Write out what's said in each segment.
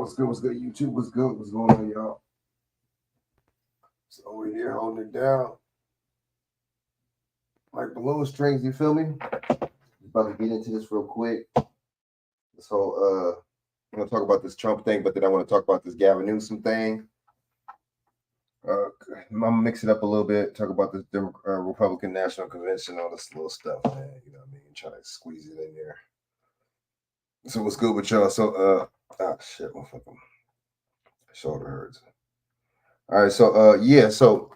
What's good? What's good? YouTube, what's good? What's going on, y'all? So over here holding it down like balloon strings. You feel me? About to get into this real quick. This whole I'm gonna talk about this Trump thing, but then I want to talk about this Gavin Newsom thing. I'm gonna mix it up a little bit. Talk about this Republican National Convention, all this little stuff, man. You know what I mean? Try to squeeze it in there. So what's good with y'all? So shit, my fucking shoulder hurts. All right, so yeah, so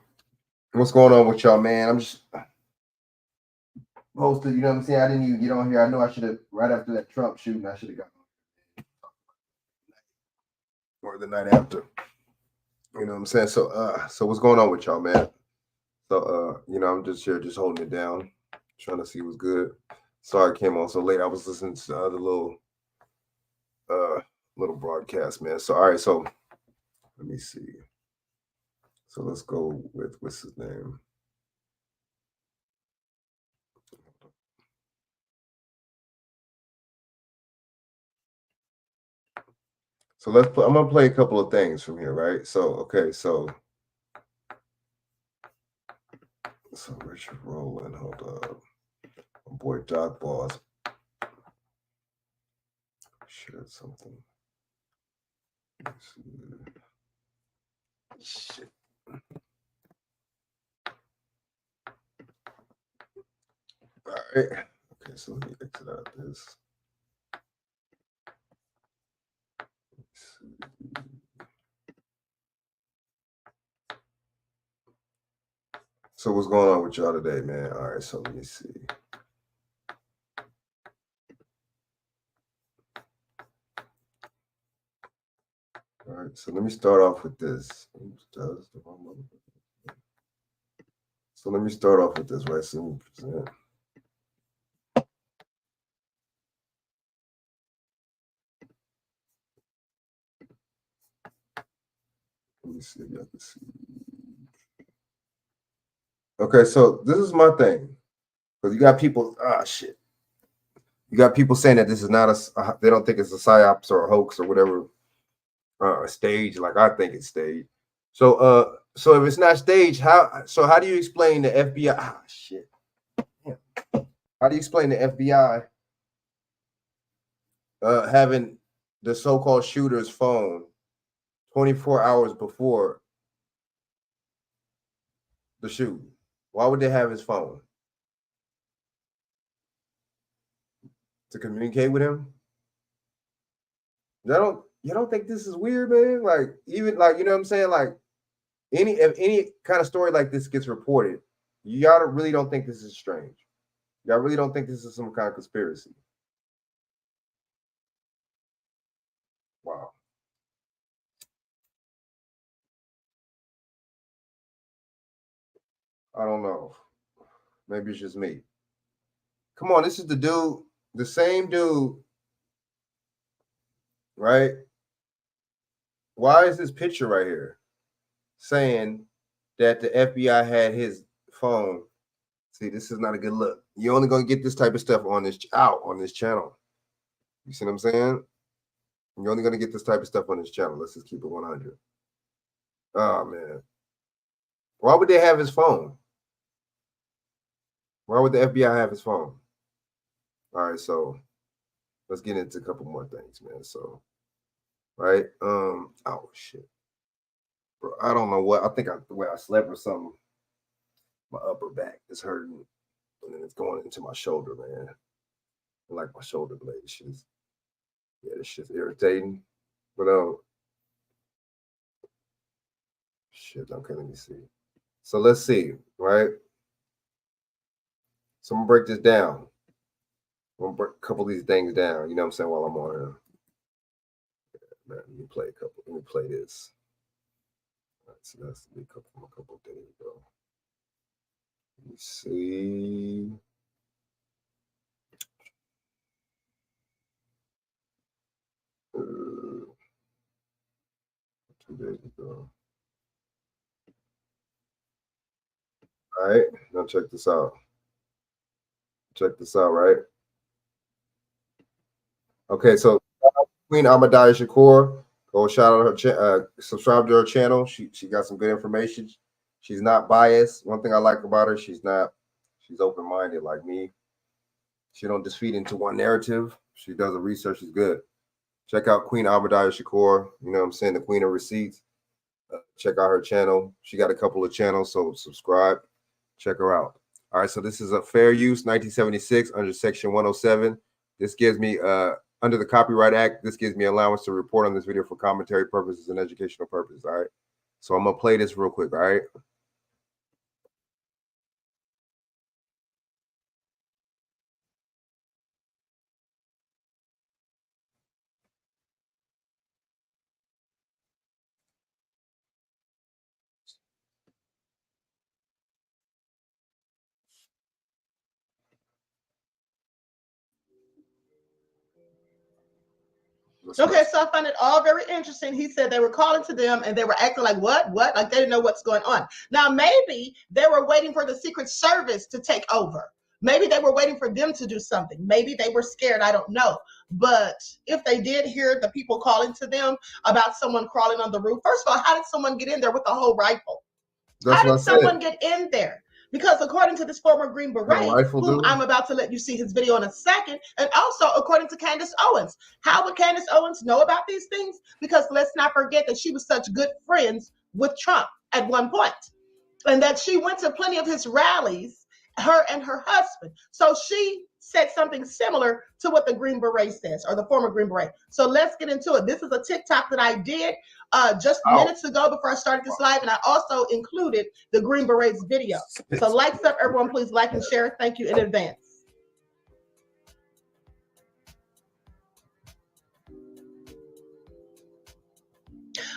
what's going on with y'all, man? I'm just posted, you know what I'm saying? I didn't even get on here. I know I should have right after that Trump shooting, I should have got or the night after. You know what I'm saying? So what's going on with y'all, man? So I'm just here just holding it down, trying to see what's good. Sorry I came on so late. I was listening to the other little broadcast, man. So all right, so let me see. So let's go with what's his name? So I'm gonna play a couple of things from here, right? So okay, so Richard Rowland, hold up. My boy Doc Boss shared something. Shit. All right. Okay, so let me exit out this. So what's going on with y'all today, man? All right, so let me see. All right, so let me start off with this. So let me start off with this, right? So let me present. Let me see if y'all can see. Okay, so this is my thing. Because you got people, shit. You got people saying that this is not they don't think it's a psyops or a hoax or whatever, a stage, like I think it's staged. So if it's not staged, how do you explain the FBI? Ah, shit. Yeah. How do you explain the FBI having the so-called shooter's phone 24 hours before the shooting? Why would they have his phone? To communicate with him? You don't think this is weird, man? Like, even like, you know what I'm saying? Like, if any kind of story like this gets reported, y'all really don't think this is strange. Y'all really don't think this is some kind of conspiracy. Wow. I don't know. Maybe it's just me. Come on, this is the same dude, right? Why is this picture right here saying that the FBI had his phone? See, this is not a good look. You're only gonna get this type of stuff on this channel. You see what I'm saying? You're only gonna get this type of stuff on this channel. Let's just keep it 100. Oh man, why would they have his phone? Why would the FBI have his phone? All right, so let's get into a couple more things, man. So, right, oh shit, bro, I don't know what I think the way I slept or something. My upper back is hurting, and then it's going into my shoulder, man. Like my shoulder blade, this shit's irritating. But shit. Okay, let me see. So let's see, right? So I'm gonna break this down. I'm gonna break a couple of these things down. You know what I'm saying? While I'm on here, man, let me play a couple. Let me play this. All right, so that's a couple days ago. Let me see. 2 days ago. All right, now check this out. Check this out, right? Okay, so Queen Ahmadiyya Shakur, Go shout out her, subscribe to her channel. She got some good information. She's not biased. One thing I like about her, she's open minded like me. She don't just feed into one narrative. She does the research. Is good. Check out Queen Abadiah Shakur. You know what I'm saying? The Queen of Receipts. Check out her channel. She got a couple of channels, so subscribe. Check her out. All right, so this is a fair use 1976 under Section 107. This gives me under the Copyright Act, this gives me allowance to report on this video for commentary purposes and educational purposes. All right. So I'm gonna play this real quick. All right. Okay, so I found it all very interesting. He said they were calling to them and they were acting like what? Like they didn't know what's going on. Now, maybe they were waiting for the Secret Service to take over. Maybe they were waiting for them to do something. Maybe they were scared. I don't know. But if they did hear the people calling to them about someone crawling on the roof, first of all, how did someone get in there with a whole rifle? How did someone get in there? Because according to this former Green Beret, who I'm about to let you see his video in a second, and also according to Candace Owens, how would Candace Owens know about these things? Because let's not forget that she was such good friends with Trump at one point, and that she went to plenty of his rallies, her and her husband. So she said something similar to what the Green Beret says, or the former Green Beret. So let's get into it. This is a TikTok that I did just minutes ago before I started this live, and I also included the Green Beret's video. So likes up, everyone, please like and share. Thank you in advance.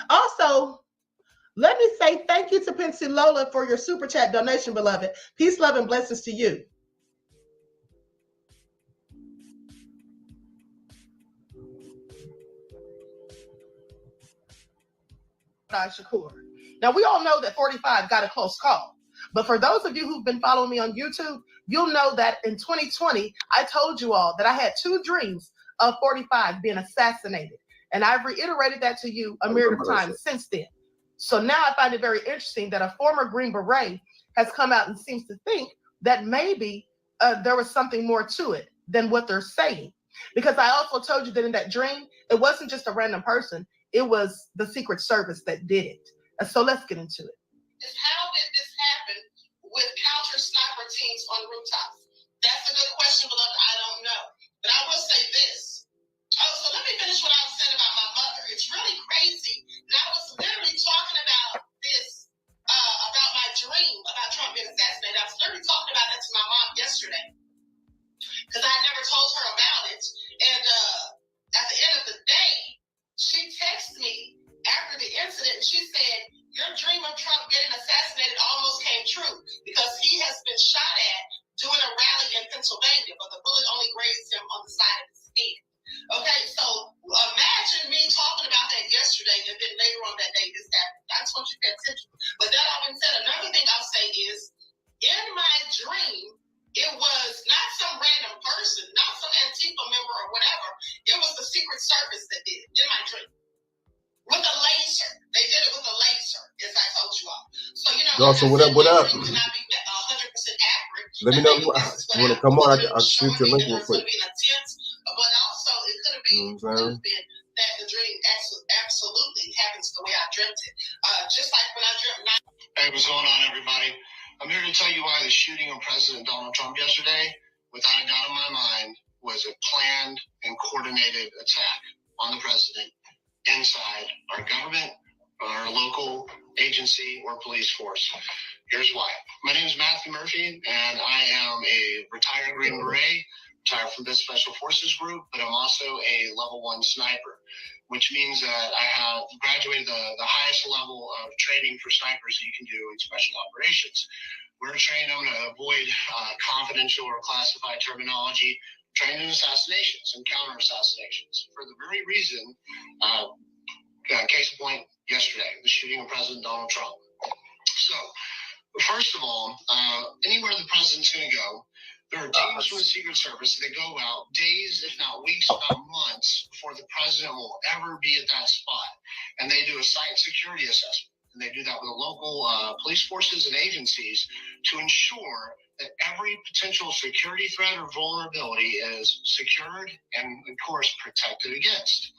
Also, let me say thank you to Pensy Lola for your super chat donation, beloved. Peace, love, and blessings to you. Shakur. Now, we all know that 45 got a close call. But for those of you who've been following me on YouTube, you'll know that in 2020, I told you all that I had 2 dreams of 45 being assassinated. And I've reiterated that to you a myriad of times since then. So now I find it very interesting that a former Green Beret has come out and seems to think that maybe there was something more to it than what they're saying. Because I also told you that in that dream, it wasn't just a random person. It was the Secret Service that did it. So let's get into it. How did this happen with counter sniper teams on rooftops? That's a good question, beloved. I don't know. But I will say this. Oh, so let me finish what I was saying about my mother. It's really crazy. And I was literally talking about this, about my dream about Trump being assassinated. I was literally talking about that to my mom yesterday. Because I never told her about it. And at the end of the day, she texted me after the incident and she said, your dream of Trump getting assassinated almost came true because he has been shot at doing a rally in Pennsylvania, but the bullet only grazed him on the side of his head. Okay, so imagine me talking about that yesterday and then later on that day this happened. I just want you to pay attention. But that all been said, another thing I'll say is, in my dream, it was not some random person, not some Antifa member or whatever. It was the Secret Service that did it in my dream. With a laser. They did it with a laser, as I told you all. So, you know, so what up? Cannot be 100% accurate. Let me know if you want to come on. I'll shoot your link real quick. But also, it could have been, that the dream absolutely happens the way I dreamt it. Just like when I dreamt. Hey, what's going on, everybody? I'm here to tell you why the shooting of President Donald Trump yesterday, without a doubt in my mind, was a planned and coordinated attack on the president inside our government, our local agency, or police force. Here's why. My name is Matthew Murphy, and I am a retired Green Beret, retired from this Special Forces group, but I'm also a level 1 sniper, which means that I have graduated the highest level of training for snipers that you can do in special operations. We're training them to avoid confidential or classified terminology, trained in assassinations and counter assassinations for the very reason, case in point, yesterday, the shooting of President Donald Trump. So, first of all, anywhere the president's going to go, There are teams from the Secret Service that go out days, if not weeks, if not months, before the president will ever be at that spot. And they do a site security assessment. And they do that with the local police forces and agencies to ensure that every potential security threat or vulnerability is secured and, of course, protected against.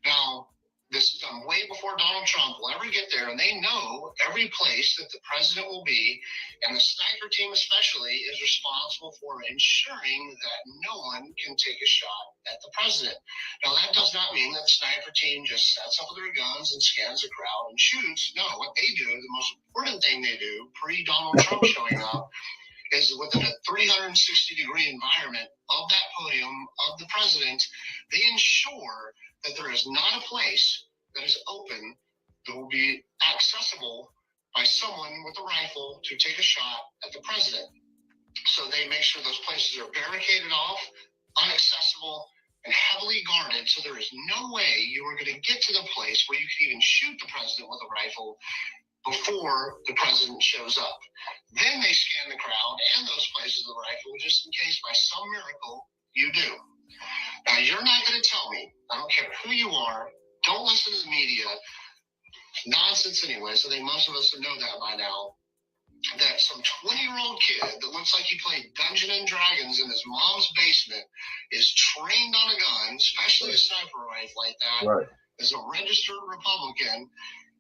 Now, this is done way before Donald Trump will ever get there, and they know every place that the president will be, and the sniper team especially is responsible for ensuring that no one can take a shot at the president. Now, that does not mean that the sniper team just sets up their guns and scans the crowd and shoots. No, what they do, the most important thing they do, pre-Donald Trump showing up, is within a 360-degree environment of that podium of the president, they ensure that there is not a place that is open that will be accessible by someone with a rifle to take a shot at the president. So they make sure those places are barricaded off, inaccessible, and heavily guarded, so there is no way you are going to get to the place where you can even shoot the president with a rifle before the president shows up. Then they scan the crowd and those places of the rifle just in case by some miracle you do. Now, you're not going to tell me, I don't care who you are, don't listen to the media, nonsense anyway, so I think most of us know that by now, that some 20-year-old kid that looks like he played Dungeons and Dragons in his mom's basement is trained on a gun, especially a sniper rifle like that, Right. is a registered Republican,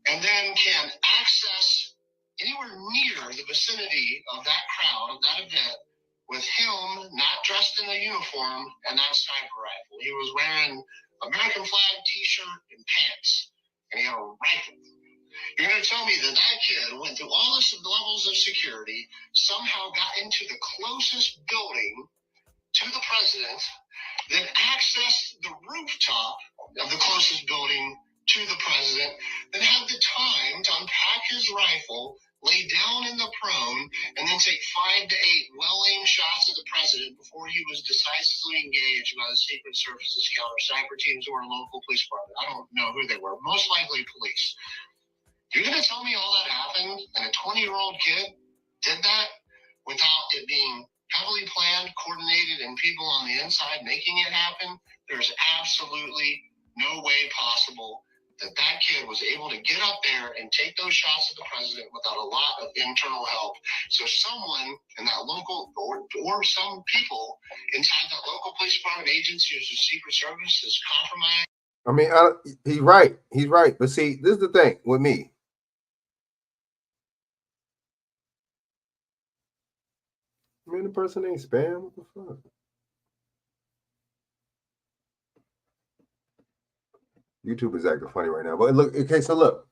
and then can access anywhere near the vicinity of that crowd, of that event, with him not dressed in a uniform and that sniper rifle. He was wearing American flag t-shirt and pants, and he had a rifle. You're going to tell me that that kid went through all the levels of security, somehow got into the closest building to the president, then accessed the rooftop of the closest building to the president, then had the time to unpack his rifle, lay down in the prone, and then take 5 to 8 well-aimed shots at the president before he was decisively engaged by the Secret Service's counter sniper teams or a local police department. I don't know who they were. Most likely police. You're going to tell me all that happened and a 20-year-old kid did that without it being heavily planned, coordinated, and people on the inside making it happen? There's absolutely no way possible that that kid was able to get up there and take those shots at the president without a lot of internal help. So someone in that local, or some people inside that local police department agency or the Secret Service is compromised. I mean, he's right. He's right. But see, this is the thing with me. I mean, the person ain't spam. What the fuck? YouTube is acting funny right now. But look, okay, so look,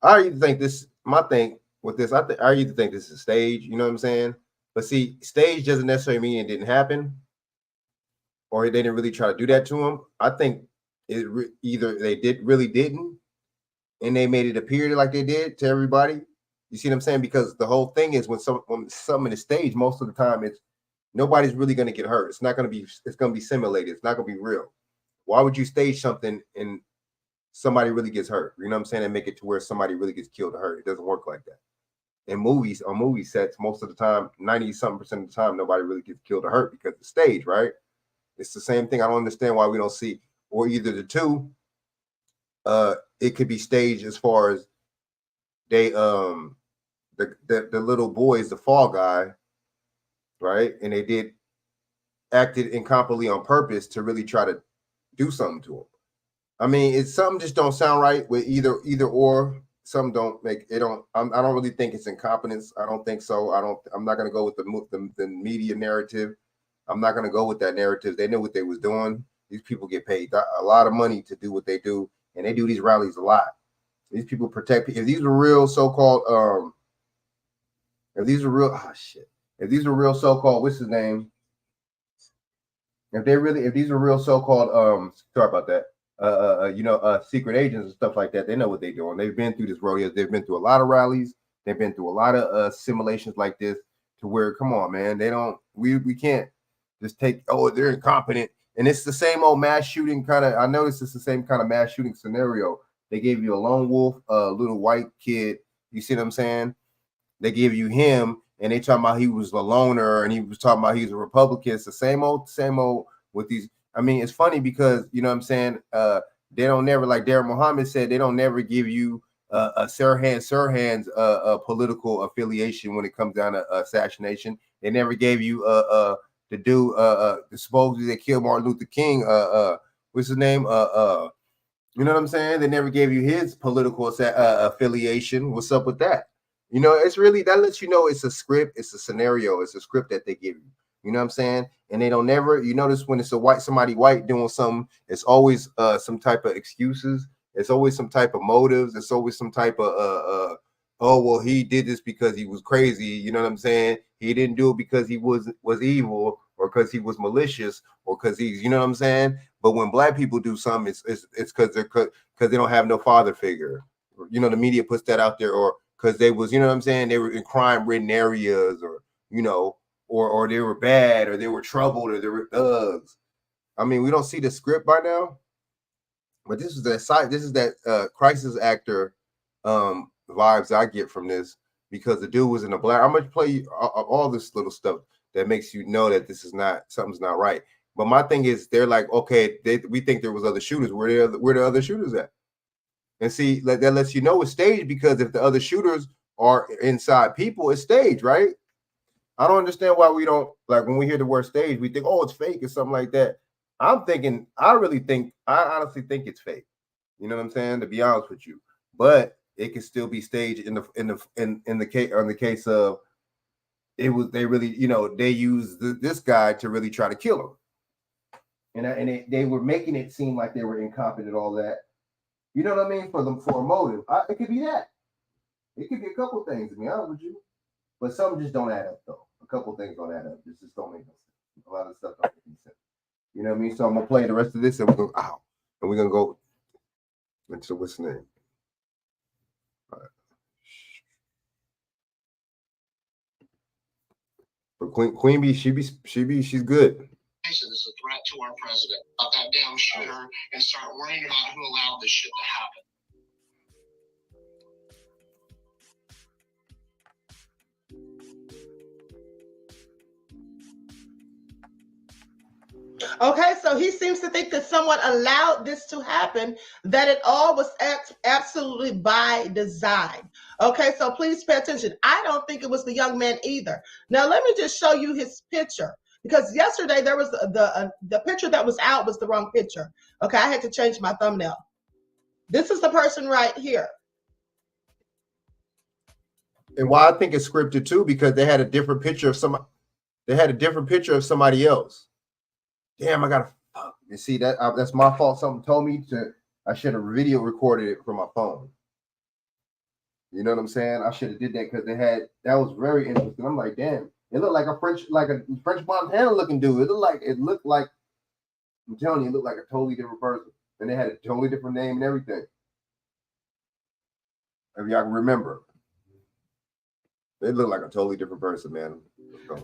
I used to think this, my thing with this, I used to think this is a stage, you know what I'm saying? But see, stage doesn't necessarily mean it didn't happen or they didn't really try to do that to him. I think it either they really didn't and they made it appear like they did to everybody. You see what I'm saying? Because the whole thing is when something is staged, most of the time it's nobody's really going to get hurt. It's going to be simulated. It's not going to be real. Why would you stage something and somebody really gets hurt? You know what I'm saying? And make it to where somebody really gets killed or hurt. It doesn't work like that. In movies, on movie sets, most of the time, 90-something% of the time, nobody really gets killed or hurt because it's staged, right? It's the same thing. I don't understand why we don't see, or either the two, it could be staged as far as they the little boys, the fall guy, right? And they acted incompetently on purpose to really try to do something to him. I mean, it's something just don't sound right with either or. Some don't make it. I don't really think it's incompetence. I don't think so. I'm not going to go with the media narrative. I'm not going to go with that narrative. They knew what they was doing. These people get paid a lot of money to do what they do, and they do these rallies a lot. These people protect. If these are real so-called, if these are real so-called, what's his name? If these are real so-called, sorry about that. Secret agents and stuff like that, they know what they're doing. They've been through this rodeo. They've been through a lot of rallies. They've been through a lot of simulations like this to where, come on, man, we can't just take, they're incompetent. And it's the same old mass shooting kind of, I noticed it's the same kind of mass shooting scenario. They gave you a lone wolf, little white kid. You see what I'm saying? They give you him, and they talking about he was a loner, and he was talking about he's a Republican. It's the same old with these. I mean, it's funny because you know what I'm saying. They don't never, like Darren Muhammad said, they don't never give you a Sirhan's political affiliation when it comes down to assassination. They never gave you to do supposedly they killed Martin Luther King. What's his name? You know what I'm saying? They never gave you his political affiliation. What's up with that? You know, it's really, that lets you know it's a script, it's a scenario, it's a script that they give you. You know what I'm saying? And they don't never, you notice when it's somebody white doing something, it's always some type of excuses. It's always some type of motives. It's always some type of, oh, well, he did this because he was crazy. You know what I'm saying? He didn't do it because he was evil or because he was malicious or because he's, you know what I'm saying? But when black people do something, it's because they don't have no father figure. You know, the media puts that out there, or because they was, you know what I'm saying? They were in crime-ridden areas, or, you know, or they were bad, or they were troubled, or they were thugs. I mean, we don't see the script by now, but this is that crisis actor vibes I get from this, because the dude was in a black. I'm gonna play all this little stuff that makes you know that this is not, something's not right. But my thing is, they're like, okay, we think there was other shooters. Where the other shooters at? And see, that lets you know it's staged, because if the other shooters are inside people, it's staged, right? I don't understand why we don't, like, when we hear the word stage, we think, oh, it's fake or something like that. I honestly think it's fake. You know what I'm saying? To be honest with you, but it can still be staged in the case of it was, they really, you know, they used this guy to really try to kill him, and they were making it seem like they were incompetent, all that. You know what I mean? For a motive. It could be that. It could be a couple things, to be honest with you. But some just don't add up, though. A couple things don't add up. This just don't make no sense. A lot of stuff don't make any sense. You know what I mean? So I'm gonna play the rest of this, and we're gonna go into what's the name. All right. But Queen Bee, she's good. This is a threat to our president. About that damn shooter, and start worrying about who allowed this shit to happen. Okay, so he seems to think that someone allowed this to happen, that it all was absolutely by design. Okay, so please pay attention. I don't think it was the young man either. Now, let me just show you his picture, because yesterday there was the picture that was out was the wrong picture. Okay, I had to change my thumbnail. This is the person right here. And why I think it's scripted too, because they had a different picture of somebody. They had a different picture of somebody else. Damn, I gotta. You see that's my fault. Something told me I should have video recorded it from my phone. You know what I'm saying? I should have did that, because that was very interesting. I'm like, damn, it looked like a French Montana looking dude. It looked like I'm telling you, it looked like a totally different person, and they had a totally different name and everything. If y'all can remember, they look like a totally different person, man.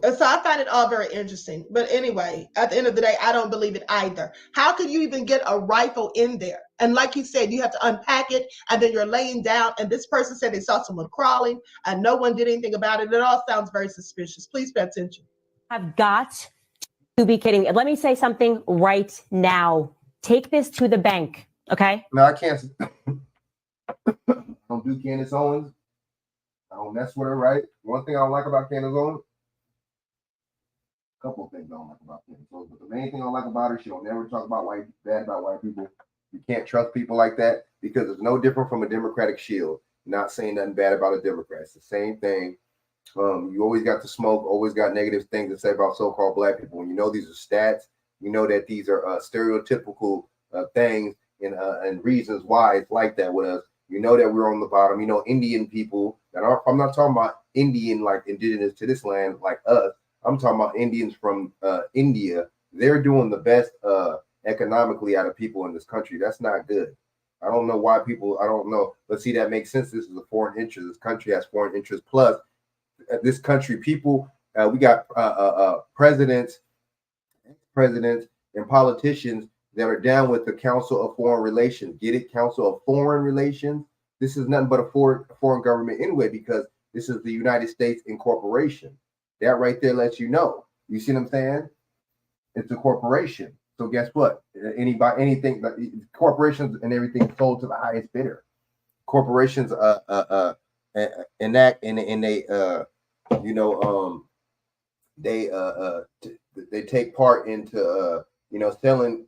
And so I find it all very interesting. But anyway, at the end of the day, I don't believe it either. How can you even get a rifle in there? And like you said, you have to unpack it, and then you're laying down, and this person said they saw someone crawling and no one did anything about it. It all sounds very suspicious. Please pay attention. I've got to be kidding me. Let me say something right now. Take this to the bank, okay? No, I can't. I don't do Candace Owens. I don't mess with her, right? One thing I don't like about Candace Owens, a couple of things I don't like about Candace Owens, but the main thing I don't like about her, she don't never talk about bad about white people. You can't trust people like that, because it's no different from a Democratic shield. Not saying nothing bad about a Democrat. It's the same thing. You always got to smoke, always got negative things to say about so-called black people. When you know these are stats, you know that these are stereotypical things and reasons why it's like that with us. You know that we're on the bottom. You know, Indian people, I'm not talking about Indian, like indigenous to this land like us. I'm talking about Indians from India. They're doing the best economically out of people in this country. That's not good. I don't know why people, I don't know. But see, that makes sense. This is a foreign interest. This country has foreign interest. Plus, this country, people, we got presidents, and politicians that are down with the Council of Foreign Relations. Get it? Council of Foreign Relations. This is nothing but a foreign government anyway, because This is the United States Incorporation. That right there lets you know. You see what I'm saying? It's a corporation. So guess what? Anything, corporations and everything is sold to the highest bidder. Corporations enact and they they take part into selling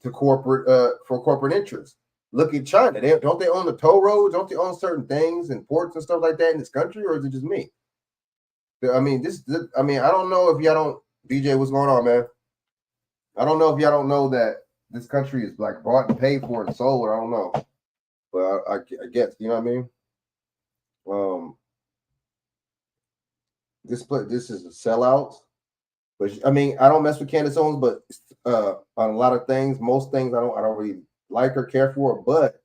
to corporate for corporate interests. Look at China. Don't they own the toll roads? Don't they own certain things and ports and stuff like that in this country, or is it just me? I mean, I don't know if y'all don't, DJ, what's going on, man? I don't know if y'all don't know that this country is like bought and paid for and sold. I don't know, but I guess, you know what I mean. This is a sellout. But I mean, I don't mess with Candace Owens, but on a lot of things, most things I don't really like or care for. But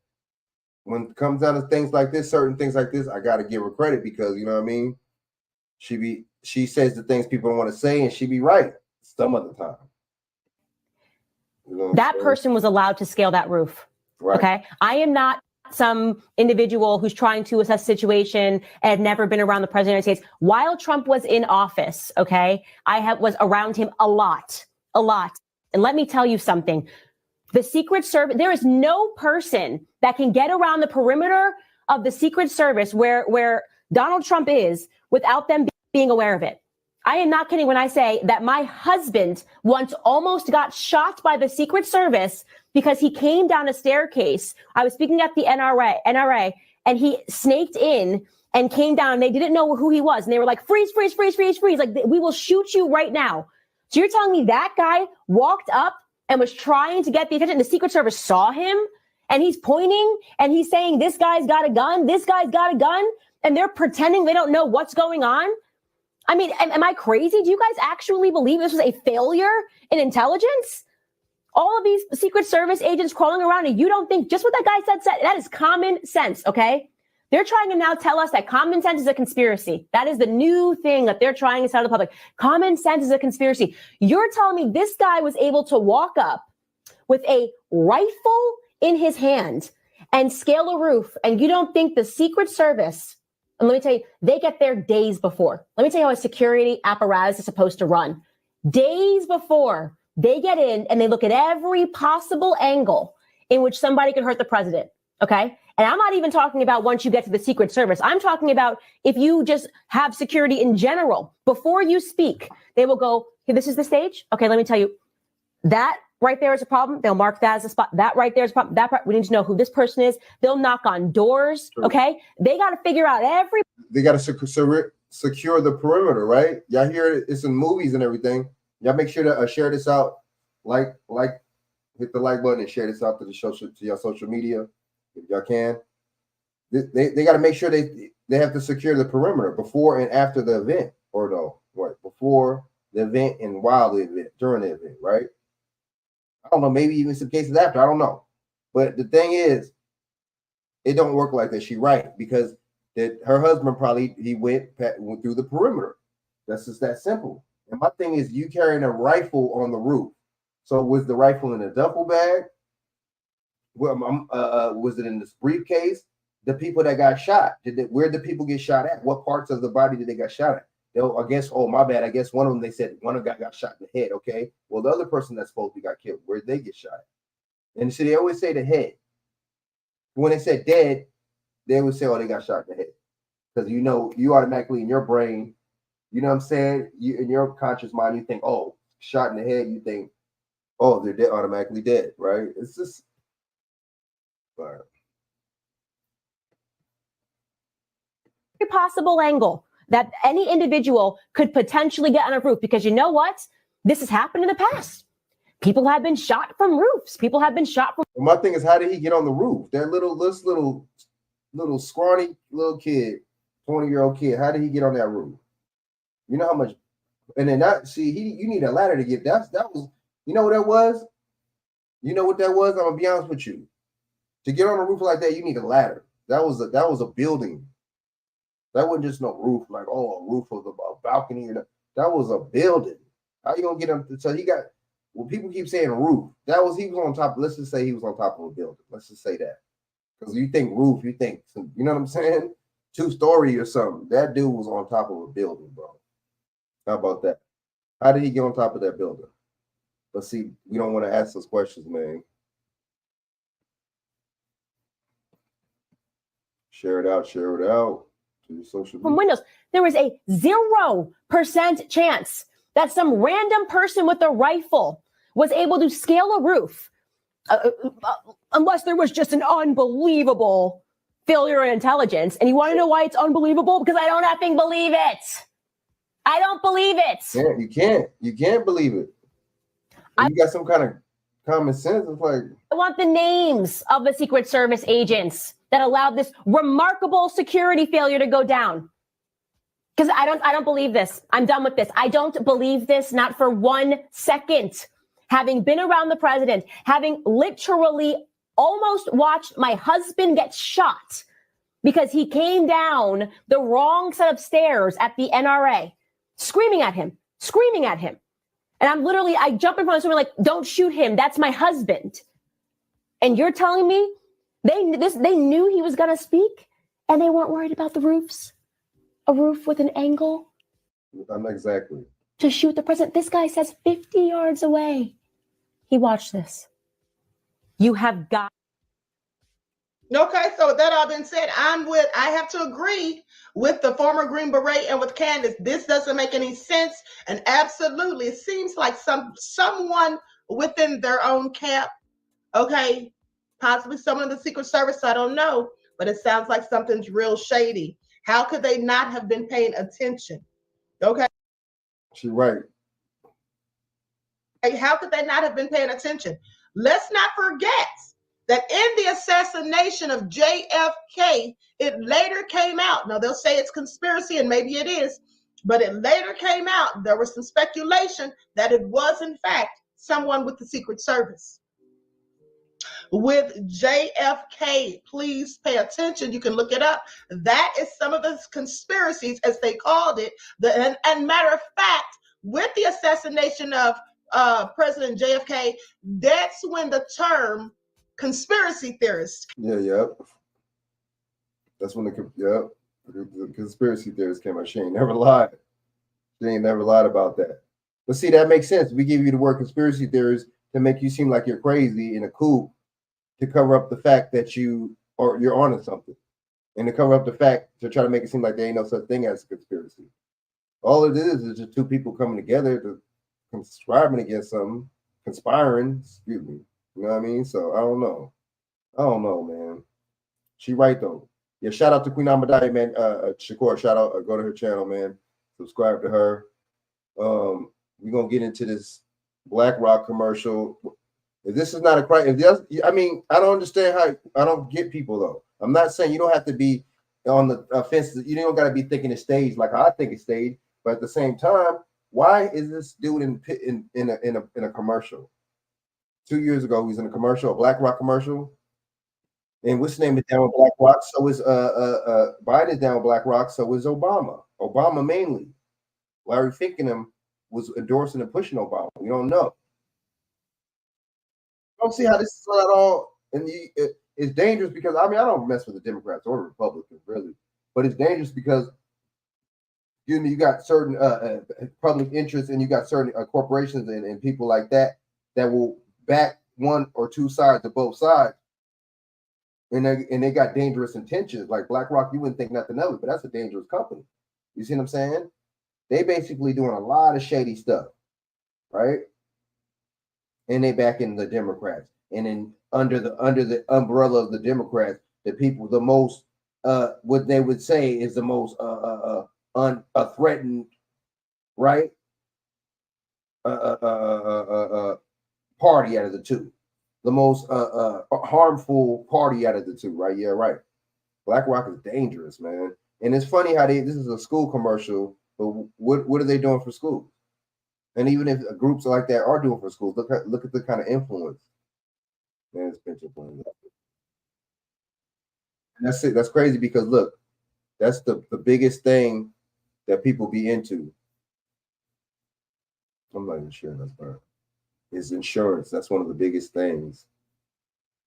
when it comes down to things like this, certain things like this, I gotta give her credit because you know what I mean. She says the things people don't want to say, and she be right some of the time. You know that person was allowed to scale that roof. Right. Okay, I am not some individual who's trying to assess the situation and had never been around the president of the United States. While Trump was in office, okay, was around him a lot. And let me tell you something. The Secret Service, there is no person that can get around the perimeter of the Secret Service where Donald Trump is without them being aware of it. I am not kidding when I say that my husband once almost got shot by the Secret Service because he came down a staircase. I was speaking at the NRA, and he snaked in and came down, and they didn't know who he was. And they were like, freeze. Like, we will shoot you right now. So you're telling me that guy walked up and was trying to get the attention. The Secret Service saw him, and he's pointing, and he's saying, this guy's got a gun, and they're pretending they don't know what's going on. I mean, am I crazy? Do you guys actually believe this was a failure in intelligence? All of these Secret Service agents crawling around, and you don't think just what that guy said, that is common sense, okay? They're trying to now tell us that common sense is a conspiracy. That is the new thing that they're trying to tell the public. Common sense is a conspiracy. You're telling me this guy was able to walk up with a rifle in his hand and scale a roof, and you don't think the Secret Service, and let me tell you, they get there days before. Let me tell you how a security apparatus is supposed to run. Days before, they get in and they look at every possible angle in which somebody could hurt the president, okay? And I'm not even talking about once you get to the Secret Service. I'm talking about if you just have security in general. Before you speak, they will go, hey, this is the stage? Okay, let me tell you, that right there is a problem. They'll mark that as a spot. That right there is a problem. That part, we need to know who this person is. They'll knock on doors, okay? They got to figure out They got to secure the perimeter, right? Y'all hear it's in movies and everything. Y'all make sure to share this out. Like, hit the like button and share this out to your social media if y'all can. They got to make sure they have to secure the perimeter before and after the event, or no, what? Before the event and while the event, during the event, right? I don't know, maybe even some cases after, I don't know. But the thing is, it don't work like that. She right, because her husband he went through the perimeter. That's just that simple. And my thing is, you carrying a rifle on the roof. So was the rifle in a duffel bag? Was it in this briefcase? The people that got shot, where did the people get shot at? What parts of the body did they get shot at? I guess, oh, my bad. I guess one of them, they said one of them got shot in the head. Okay. Well, the other person that's supposed to got killed, where did they get shot? And so they always say the head. When they said dead, they would say, oh, they got shot in the head. Because you automatically in your brain, you know what I'm saying? You in your conscious mind, you think, oh, shot in the head, you think, oh, they're dead, automatically dead, right? It's just right. every possible angle that any individual could potentially get on a roof, because you know what? This has happened in the past. People have been shot from roofs. People have been shot from. My thing is, how did he get on the roof? That little scrawny little kid, 20-year-old kid. How did he get on that roof? You know how much? And then you need a ladder to get. That was. You know what that was? You know what that was? I'm gonna be honest with you. To get on a roof like that, you need a ladder. That was a building. That wasn't just no roof, like, oh, a roof of a balcony. That was a building. How you gonna get him? So he got. Well, people keep saying roof. He was on top. Let's just say he was on top of a building. Let's just say that, because you think roof, you think, you know what I'm saying? 2-story or something. That dude was on top of a building, bro. How about that? How did he get on top of that building? But see, we don't want to ask those questions, man. Share it out to your social media. From windows. There was a 0% chance that some random person with a rifle was able to scale a roof, unless there was just an unbelievable failure in intelligence. And you want to know why it's unbelievable? Because I don't effing believe it. I don't believe it. Yeah, you can't believe it. You got some kind of common sense. It's like, I want the names of the Secret Service agents that allowed this remarkable security failure to go down. Because I don't believe this. I'm done with this. I don't believe this, not for 1 second. Having been around the president, having literally almost watched my husband get shot because he came down the wrong set of stairs at the NRA, screaming at him. And I jump in front of someone like, don't shoot him. That's my husband. And you're telling me they knew he was going to speak and they weren't worried about the roofs? A roof with an angle? Exactly. To shoot the president. This guy says 50 yards away. He watched this. You have got. Okay, so with that all been said, I have to agree with the former Green Beret and with Candace. This doesn't make any sense. And absolutely, it seems like someone within their own camp, okay, possibly someone in the Secret Service, I don't know, but it sounds like something's real shady. How could they not have been paying attention? Okay. She's right. How could they not have been paying attention? Let's not forget that in the assassination of JFK, it later came out. Now, they'll say it's conspiracy, and maybe it is, but it later came out. There was some speculation that it was, in fact, someone with the Secret Service. With JFK, please pay attention. You can look it up. That is some of the conspiracies, as they called it. And matter of fact, with the assassination of President JFK, that's when the term conspiracy theorist. Yeah. That's when the conspiracy theorist came out. She ain't never lied. She ain't never lied about that. But see, that makes sense. We give you the word conspiracy theorist to make you seem like you're crazy in a coup, to cover up the fact that you're onto something, and to cover up the fact to try to make it seem like there ain't no such thing as a conspiracy. All it is just two people coming together to conspiring against something, conspiring. Excuse me. You know what I mean? So I don't know, man. She right though. Yeah, shout out to Queen Amadai, man. Shakur, shout out. Go to her channel, man. Subscribe to her. We're gonna get into this BlackRock commercial. If this is not a crime, I don't understand how. I don't get people though. I'm not saying you don't have to be on the offense. You don't got to be thinking it's staged like I think it's staged. But at the same time, why is this dude in a commercial? 2 years ago, he was in a commercial, a BlackRock commercial. And what's his name is down with BlackRock? So is Biden is down with BlackRock. So is Obama. Obama mainly. Larry Finkenham was endorsing and pushing Obama. We don't know. I don't see how this is at all. And it's dangerous because I don't mess with the Democrats or the Republicans really, but it's dangerous because you got certain public interests and you got certain corporations and people like that will back one or two sides of both sides, and they got dangerous intentions. Like BlackRock, you wouldn't think nothing of it, but that's a dangerous company. You see what I'm saying? They basically doing a lot of shady stuff, right? And they back in the Democrats, and then under the umbrella of the Democrats, the people the most what they would say is the most threatened, right? Party out of the two, the most harmful party out of the two, right? Yeah, right. BlackRock is dangerous, man. And it's funny how this is a school commercial, but what are they doing for schools? And even if groups like that are doing for schools, look at the kind of influence. Man, it's pension plan. And that's it. That's crazy because look, that's the biggest thing that people be into. I'm not even sure that's part. Is insurance. That's one of the biggest things.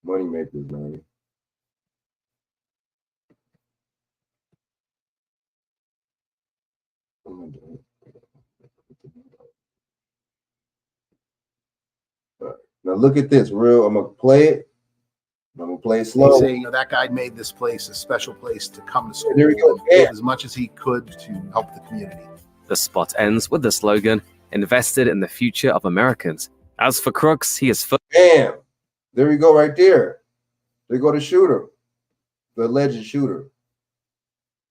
Money makers, man. look at this real. I'm gonna play it. I'm gonna play it slow. They say, that guy made this place a special place to come to school. There we go. And give as much as he could to help the community. The spot ends with the slogan, invested in the future of Americans. As for Crooks, he is Bam! There we go right there. There go the shooter, the alleged shooter.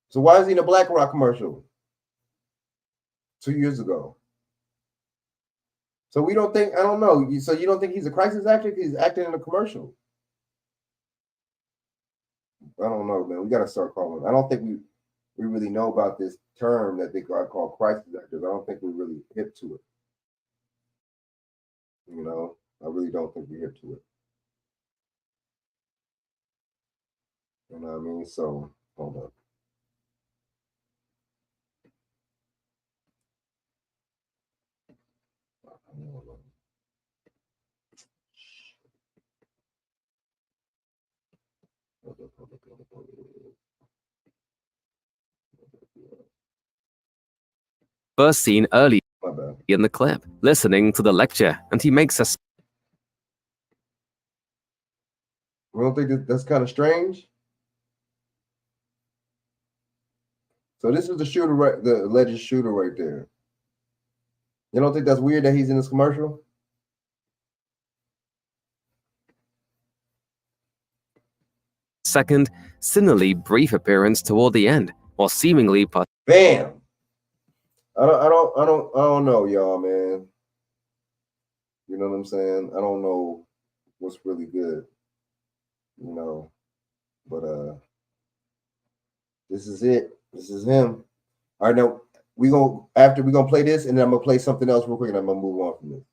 So why is he in a BlackRock commercial 2 years ago? So we don't think, I don't know. So you don't think he's a crisis actor? He's acting in a commercial. I don't know, man. We got to start calling. I don't think we really know about this term that they call crisis actors. I don't think we're really hip to it. You know, I really don't think we're hip to it. You know what I mean? So, hold on. first seen early My bad. in the clip, listening to the lecture, and he makes us. We don't think that's kind of strange. So this is the shooter, right? The alleged shooter right there. You don't think that's weird that he's in this commercial? Second, similarly brief appearance toward the end, while seemingly Bam. I don't know, y'all, man. You know what I'm saying? I don't know what's really good, you know. But this is it. This is him. All right, now we're gonna play this, and then I'm gonna play something else real quick, and I'm gonna move on from this.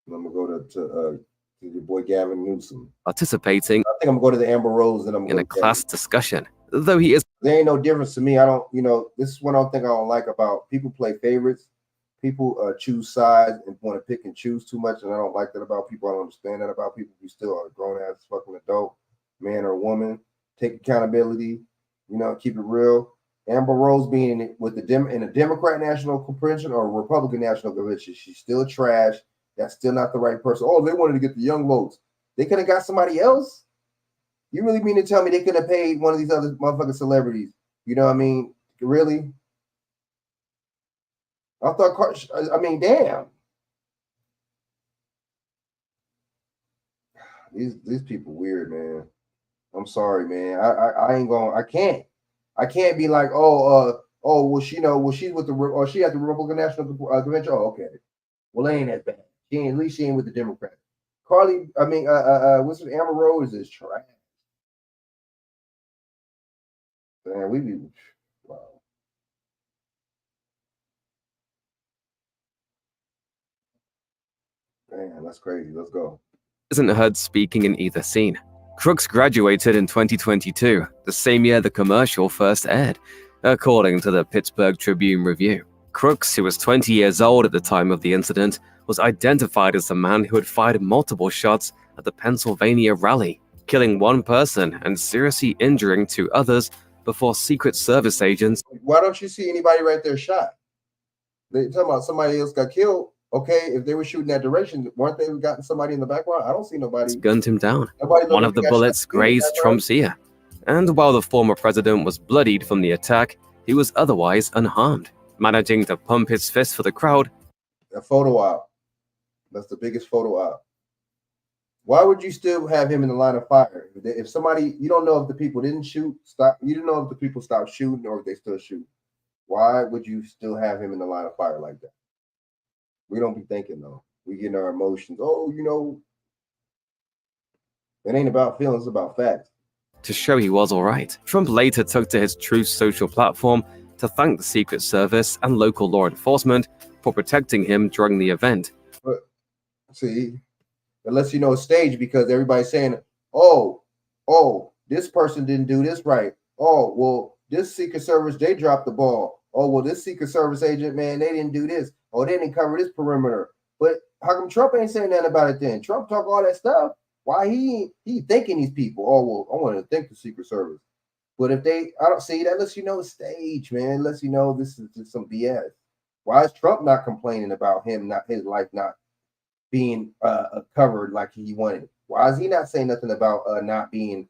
And I'm gonna go to your boy Gavin Newsom. participating I think I'm gonna go to the Amber Rose, and I'm in gonna a class discussion, though he is There ain't no difference to me. I don't, you know, this is what I don't like about people play favorites. People choose sides and want to pick and choose too much, and I don't like that about people. I don't understand that about people. You still are a grown ass fucking adult, man or woman. Take accountability, you know, keep it real. Amber Rose being with in a Democrat National Convention or a Republican National Convention, she's still trash. That's still not the right person. Oh, they wanted to get the young votes. They could have got somebody else. You really mean to tell me they could have paid one of these other motherfucking celebrities? You know what I mean? Really? I thought, I mean, damn. These people weird, man. I'm sorry, man. I ain't going. I can't be like, well, she's with she at the Republican National Convention. Oh, okay. Well, it ain't that bad. At least she ain't with the Democrats. Carly, I mean, what's it? Amber Rose is trash. Man, we be wow. Man, that's crazy. Let's go. isn't heard speaking in either scene. Crooks graduated in 2022, the same year the commercial first aired, according to the Pittsburgh Tribune Review. Crooks, who was 20 years old at the time of the incident, was identified as the man who had fired multiple shots at the Pennsylvania rally, killing one person and seriously injuring two others before Secret Service agents. Why don't you see anybody right there shot? They talking about somebody else got killed. Okay, if they were shooting that direction, weren't they gotten somebody in the background? I don't see nobody. Gunned him down. Nobody One of the bullets grazed Trump's ear. And while the former president was bloodied from the attack, he was otherwise unharmed, managing to pump his fist for the crowd. A photo op. That's the biggest photo op. Why would you still have him in the line of fire? If somebody, you don't know if the people didn't stop, you don't know if the people stopped shooting or if they still shoot. Why would you still have him in the line of fire like that? We don't be thinking though. We get in our emotions. Oh, you know, it ain't about feelings, it's about facts. To show he was all right, Trump later took to his Truth Social platform to thank the Secret Service and local law enforcement for protecting him during the event. But see, it lets you know it's staged because everybody's saying, oh, this person didn't do this right. Oh, well, this Secret Service, they dropped the ball. Oh, well, this Secret Service agent, man, they didn't do this. Oh, they didn't cover this perimeter. But how come Trump ain't saying nothing about it then? Trump talk all that stuff. Why he thanking these people? Oh, well, I want to thank the Secret Service. But if I don't see that lets you know it's staged, man. It lets you know this is just some BS. Why is Trump not complaining about his life not being covered like he wanted. Why is he not saying nothing about not being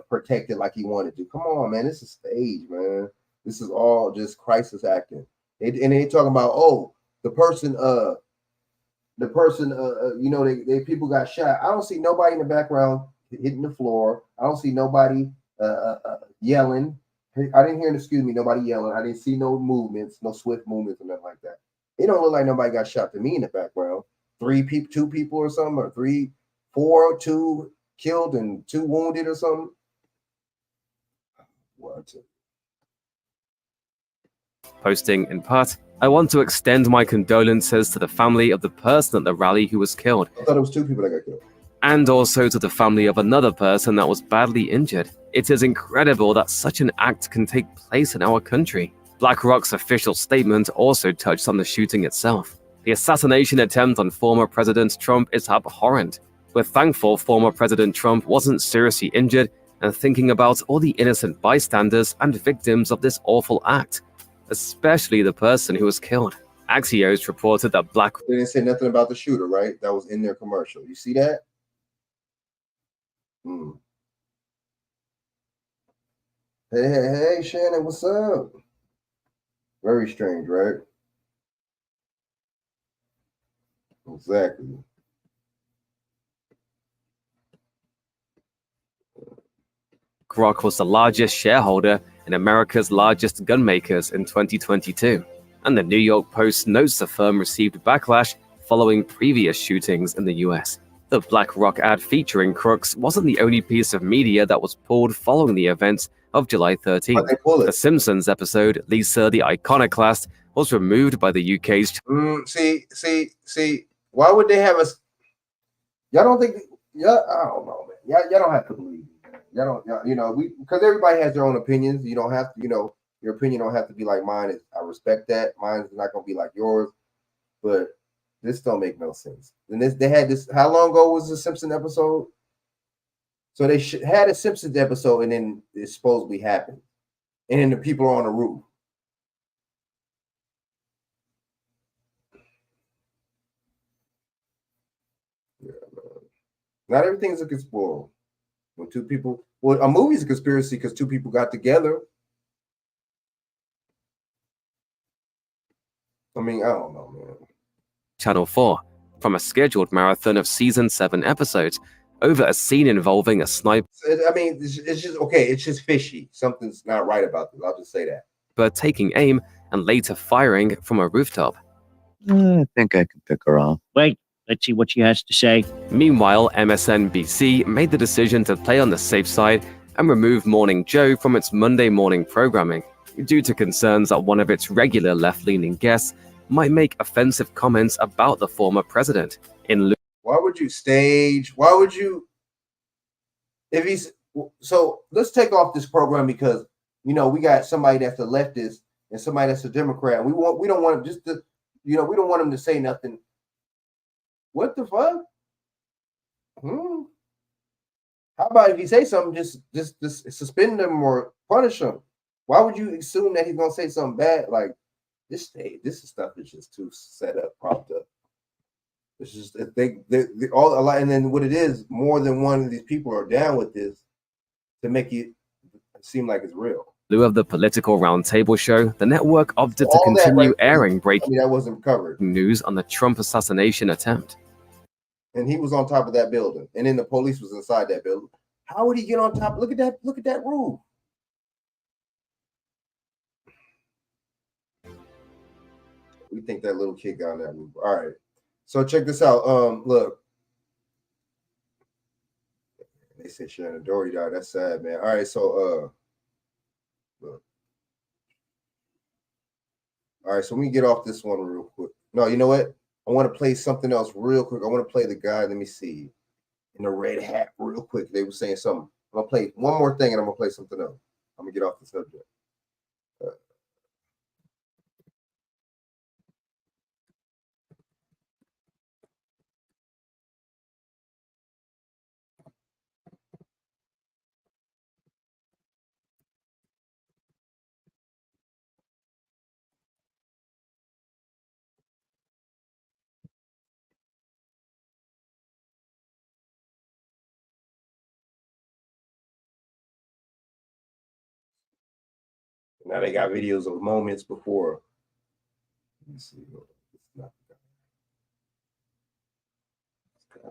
protected like he wanted to? Come on, man. This is stage, man. This is all just crisis acting. And they talking about, oh, the person, you know, they people got shot. I don't see nobody in the background hitting the floor. I don't see nobody yelling. I didn't hear, excuse me, nobody yelling. I didn't see no movements, no swift movements or nothing like that. It don't look like nobody got shot to me in the background. 2 people or something, or 3, 4, 2 killed and 2 wounded or something. What? Posting in part, "I want to extend my condolences to the family of the person at the rally who was killed, I thought it was 2 people that got killed. and also to the family of another person that was badly injured. It is incredible that such an act can take place in our country." BlackRock's official statement also touched on the shooting itself. "The assassination attempt on former President Trump is abhorrent. We're thankful former President Trump wasn't seriously injured and thinking about all the innocent bystanders and victims of this awful act, especially the person who was killed." Axios reported that They didn't say nothing about the shooter, right? That was in their commercial. You see that? Hey, Shannon, what's up? Very strange, right? Exactly. BlackRock was the largest shareholder in America's largest gun makers in 2022, and the New York Post notes the firm received backlash following previous shootings in the US. The BlackRock ad featuring Crooks wasn't the only piece of media that was pulled following the events of July 13th. Why'd they pull The it? Simpsons episode, Lisa the Iconoclast, was removed by the UK's See. Why would they have us? Y'all don't think? Yeah, I don't know, man. Y'all don't have to believe me, man. You know, because everybody has their own opinions. You don't have to, you know, your opinion don't have to be like mine. I respect that. Mine is not gonna be like yours, but this don't make no sense. And they had this. How long ago was the Simpson episode? So they had a Simpsons episode, and then it supposedly happened, and then the people are on the roof. Yeah, man. Not everything is a conspiracy. When 2 people, well, a movie is a conspiracy because 2 people got together. I mean, I don't know, man. Channel 4 from a scheduled marathon of season 7 episodes over a scene involving a sniper I mean, it's just okay. It's just fishy. Something's not right about this. I'll just say that. taking aim and later firing from a rooftop. I think I can pick her off. Wait, let's see what she has to say. Meanwhile, MSNBC made the decision to play on the safe side and remove Morning Joe from its Monday morning programming due to concerns that one of its regular left-leaning guests might make offensive comments about the former president. Why would you stage? Why would you? If he's so, let's take off this program because you know we got somebody that's a leftist and somebody that's a Democrat. We don't want him just to, you know, we don't want him to say nothing. What the fuck? How about if you say something, just suspend them or punish them? Why would you assume that he's gonna say something bad? Like this stuff is just too set up, propped up. It's just they all a lot, and then what it is, more than one of these people are down with this to make it seem like it's real. In lieu of the political roundtable show, the network opted to All that continue right there, airing breaking that wasn't covered. news on the Trump assassination attempt. And he was on top of that building, and then the police was inside that building. How would he get on top? Look at that! Look at that roof. We think that little kid got on that roof. All right. So check this out. Look. They said Shannon Doherty died. That's sad, man. All right, so look. All right, so we can get off this one real quick. No, you know what? I want to play something else real quick. I want to play the guy. Let me see. In the red hat, real quick. They were saying something. I'm gonna play one more thing, and I'm gonna play something else. I'm gonna get off the subject. Now they got videos of moments before. Let me see. It's not the guy.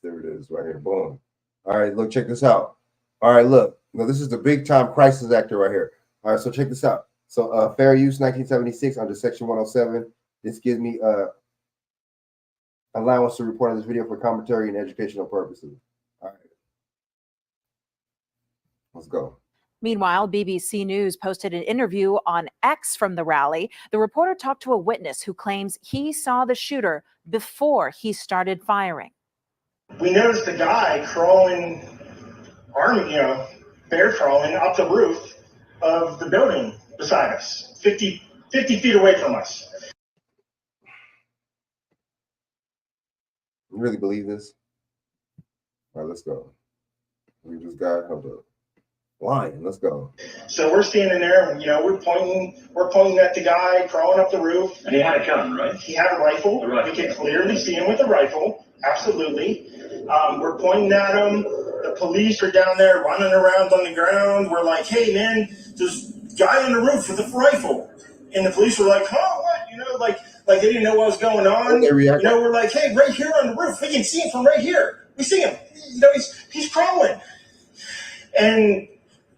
There it is right here. Boom. All right, look, check this out. All right, look. Now this is the big time crisis actor right here. All right, so check this out. So fair use 1976 under section 107. This gives me allowance to report on this video for commentary and educational purposes. All right. Let's go. Meanwhile, BBC News posted an interview on X from the rally. The reporter talked to a witness who claims he saw the shooter before he started firing. We noticed a guy crawling, bear crawling up the roof of the building beside us, 50 feet away from us. You really believe this? All right, let's go. We just got lying. Let's go. So we're standing there, and we're pointing at the guy crawling up the roof. And he had a gun, right? He had a rifle. We could clearly see him with a rifle. Absolutely. We're pointing at him. The police are down there running around on the ground. We're like, hey man, there's a guy on the roof with a rifle. And the police were like, huh, what? Like they didn't know what was going on. We're like, hey, right here on the roof, we can see him from right here. We see him. He's crawling. And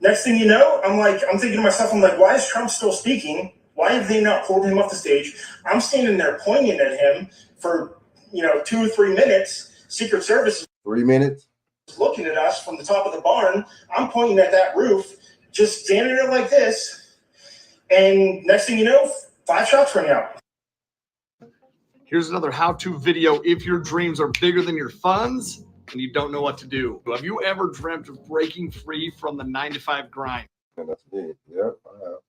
next thing you know, I'm thinking to myself, why is Trump still speaking? Why have they not pulled him off the stage? I'm standing there pointing at him for 2 or 3 minutes. Secret Service 3 minutes looking at us from the top of the barn. I'm pointing at that roof, just standing there like this. And next thing you know, 5 shots ring out. Here's another how-to video. If your dreams are bigger than your funds and you don't know what to do. Have you ever dreamt of breaking free from the 9-to-5 grind? And that's me. Yep, I have.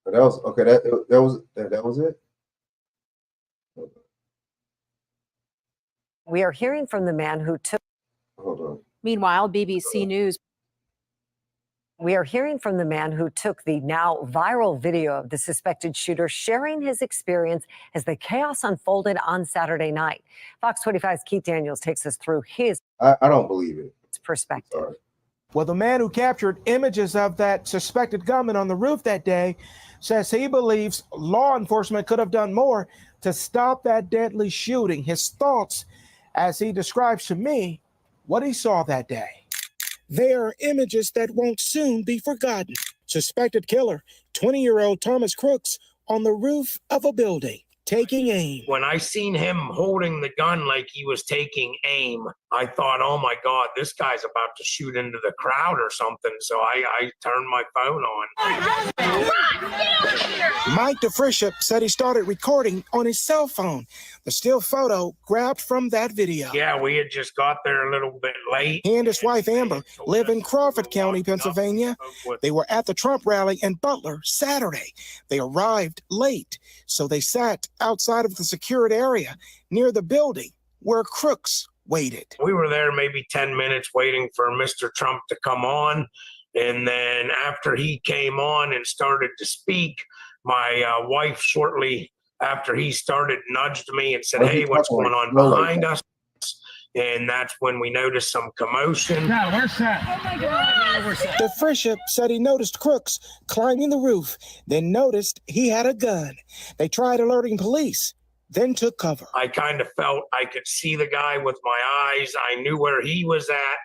But that was okay. That was it. We are hearing from the man who took. Hold on. Meanwhile, BBC News. We are hearing from the man who took the now viral video of the suspected shooter, sharing his experience as the chaos unfolded on Saturday night. Fox 25's Keith Daniels takes us through his. I don't believe it. Perspective. Well, the man who captured images of that suspected gunman on the roof that day says he believes law enforcement could have done more to stop that deadly shooting. His thoughts as he describes to me what he saw that day. There are images that won't soon be forgotten. Suspected killer, 20-year-old Thomas Crooks, on the roof of a building, taking aim. When I seen him holding the gun like he was taking aim, I thought, oh my God, this guy's about to shoot into the crowd or something. So I turned my phone on. Mike DeFrisha said he started recording on his cell phone. The still photo grabbed from that video. Yeah, we had just got there a little bit late. He and his wife Amber live in Crawford County, Pennsylvania. They were at the Trump rally in Butler Saturday. They arrived late, so they sat outside of the secured area near the building where Crooks waited. We were there maybe 10 minutes waiting for Mr. Trump to come on. And then after he came on and started to speak, my wife shortly after he started nudged me and said, hey, what's going on behind us? And that's when we noticed some commotion. Where's that? Oh my God. DeFrisha said he noticed Crooks climbing the roof, then noticed he had a gun. They tried alerting police, then took cover. I kind of felt I could see the guy with my eyes. I knew where he was at.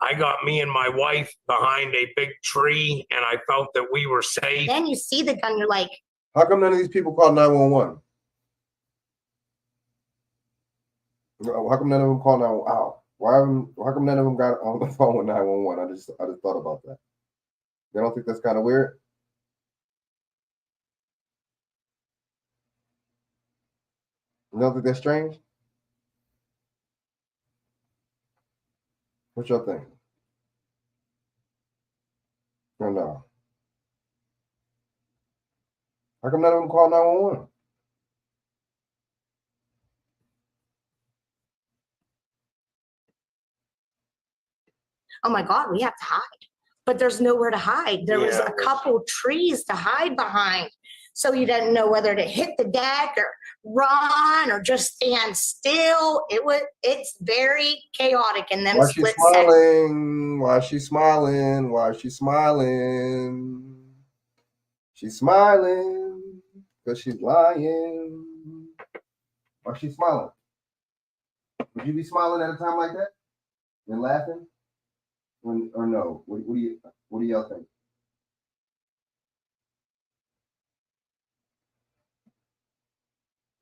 I got me and my wife behind a big tree, and I felt that we were safe. Then you see the gun, you're like, how come none of these people called 911? How come none of them called 911? How come none of them got on the phone with 911? I just thought about that. You don't think that's kind of weird? You don't think that's strange? What y'all think? Or no? How come none of them called 911? oh my God, we have to hide. But there's nowhere to hide. There was a couple trees to hide behind. So you didn't know whether to hit the deck or run or just stand still. It's very chaotic in them split seconds. Why is she smiling? Why is she smiling? She's smiling because she's lying. Why she's smiling? Would you be smiling at a time like that and laughing? Or no? What do y'all think?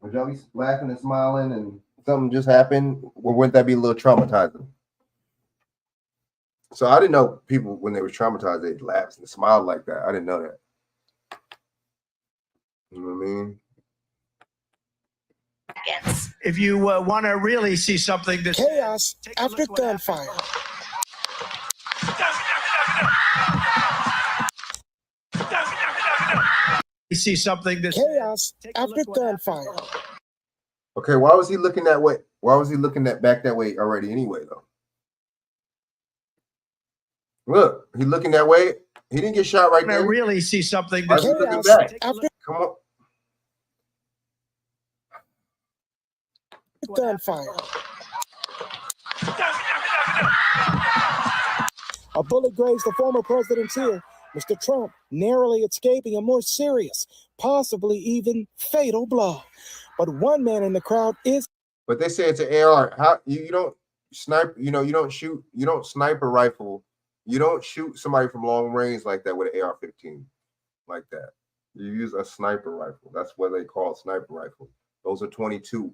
Would y'all be laughing and smiling and something just happened? Or wouldn't that be a little traumatizing? So I didn't know people, when they were traumatized, they'd laugh and smile like that. I didn't know that. You know what I mean? If you want to really see something that's chaos after gunfire. You see something that's chaos after gunfire. Okay, why was he looking that way? Why was he looking back that way already anyway, though? Look, he looking that way. He didn't get shot right there. I really see something Why that's is he looking back? After Come on. gunfire. A bullet grazed the former president's ear, Mr. Trump narrowly escaping a more serious, possibly even fatal blow. But one man in the crowd is. But they say it's an AR. How you don't snipe? You know, you don't shoot. You don't snipe a rifle. You don't shoot somebody from long range like that with an AR-15, like that. You use a sniper rifle. That's what they call sniper rifle. Those are 22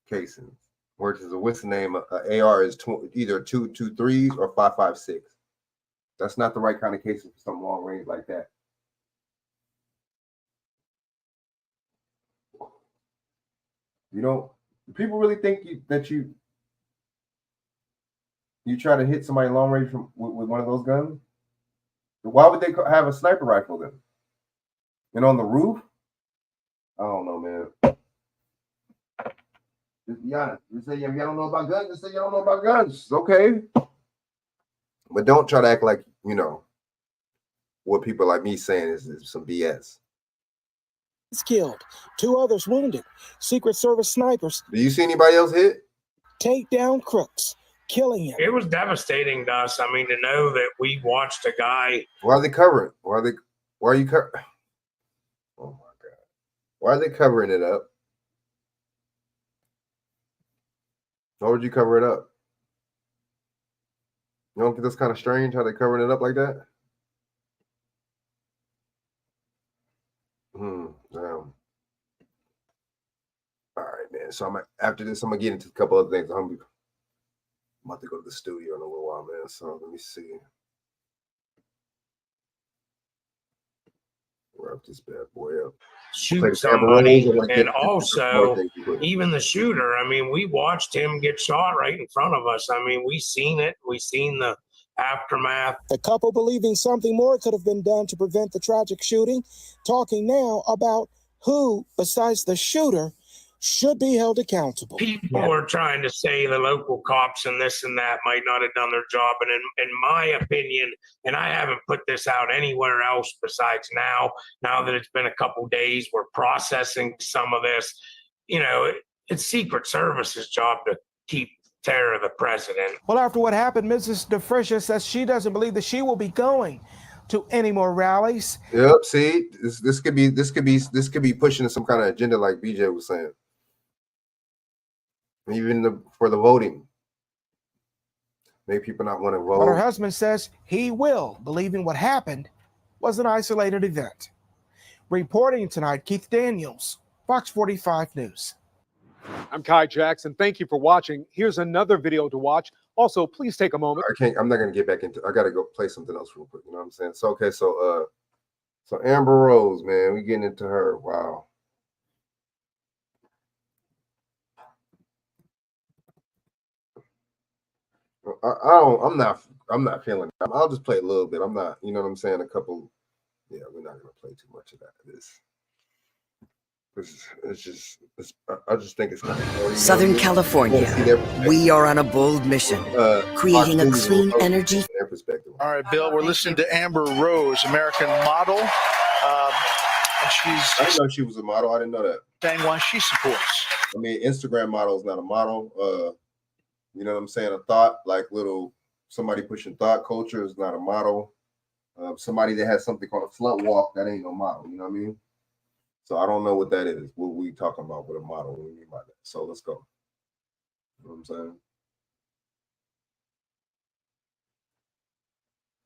casings. Whereas what's the name? AR is either 223s or 5.56. That's not the right kind of casing for some long range like that. You know, people really think that you try to hit somebody long range with one of those guns? Why would they have a sniper rifle then? And on the roof? I don't know, man. Just be honest. You say y'all don't know about guns, just say y'all don't know about guns. It's okay. But don't try to act like, you know, what people like me saying is some BS. Killed. 2 others wounded. Secret Service snipers. Do you see anybody else hit? Take down crooks, killing him. It was devastating to us. I mean, to know that we watched a guy. Why are they covering? Why are you covering? Oh my God. Why are they covering it up? Why would you cover it up? You don't think that's kind of strange how they're covering it up like that? All right, man. So after this, I'm gonna get into a couple other things. I'm about to go to the studio in a little while, man. So let me see. Wrap this bad boy up. Shoot somebody, and also even the shooter. I mean, we watched him get shot right in front of us. I mean, we seen it. We seen the aftermath. The couple believing something more could have been done to prevent the tragic shooting, talking now about who, besides the shooter, should be held accountable. People are trying to say the local cops and this and that might not have done their job. And in my opinion, and I haven't put this out anywhere else besides now that it's been a couple days, we're processing some of this. You know, it's Secret Service's job to keep terror of the president. Well, after what happened, Mrs. DeFriscia says she doesn't believe that she will be going to any more rallies. Yep. See, this could be pushing some kind of agenda, like BJ was saying. Even for the voting, make people not want to vote. But her husband says he will, believing what happened was an isolated event. Reporting tonight, Keith Daniels, Fox 45 News. I'm Kai Jackson. Thank you for watching. Here's another video to watch. Also, please take a moment. I'm not gonna get back into. I gotta go play something else real quick. You know what I'm saying? So okay, so Amber Rose, man, we getting into her. Wow. I'm not feeling it. I'll just play a little bit. I'm not, you know what I'm saying? Yeah, we're not gonna play too much of that. I just think it's kind of Southern California, we are on a bold mission, creating a clean energy. All right, Bill, we're listening to Amber Rose, American model. And I didn't know she was a model. I didn't know that. Saying why she supports. I mean, Instagram model is not a model. You know what I'm saying? A thought, like somebody pushing thought culture is not a model. Somebody that has something called a slut walk, that ain't no model. You know what I mean? So I don't know what that is. What we talking about with a model? What we mean by that? So let's go. You know what I'm saying?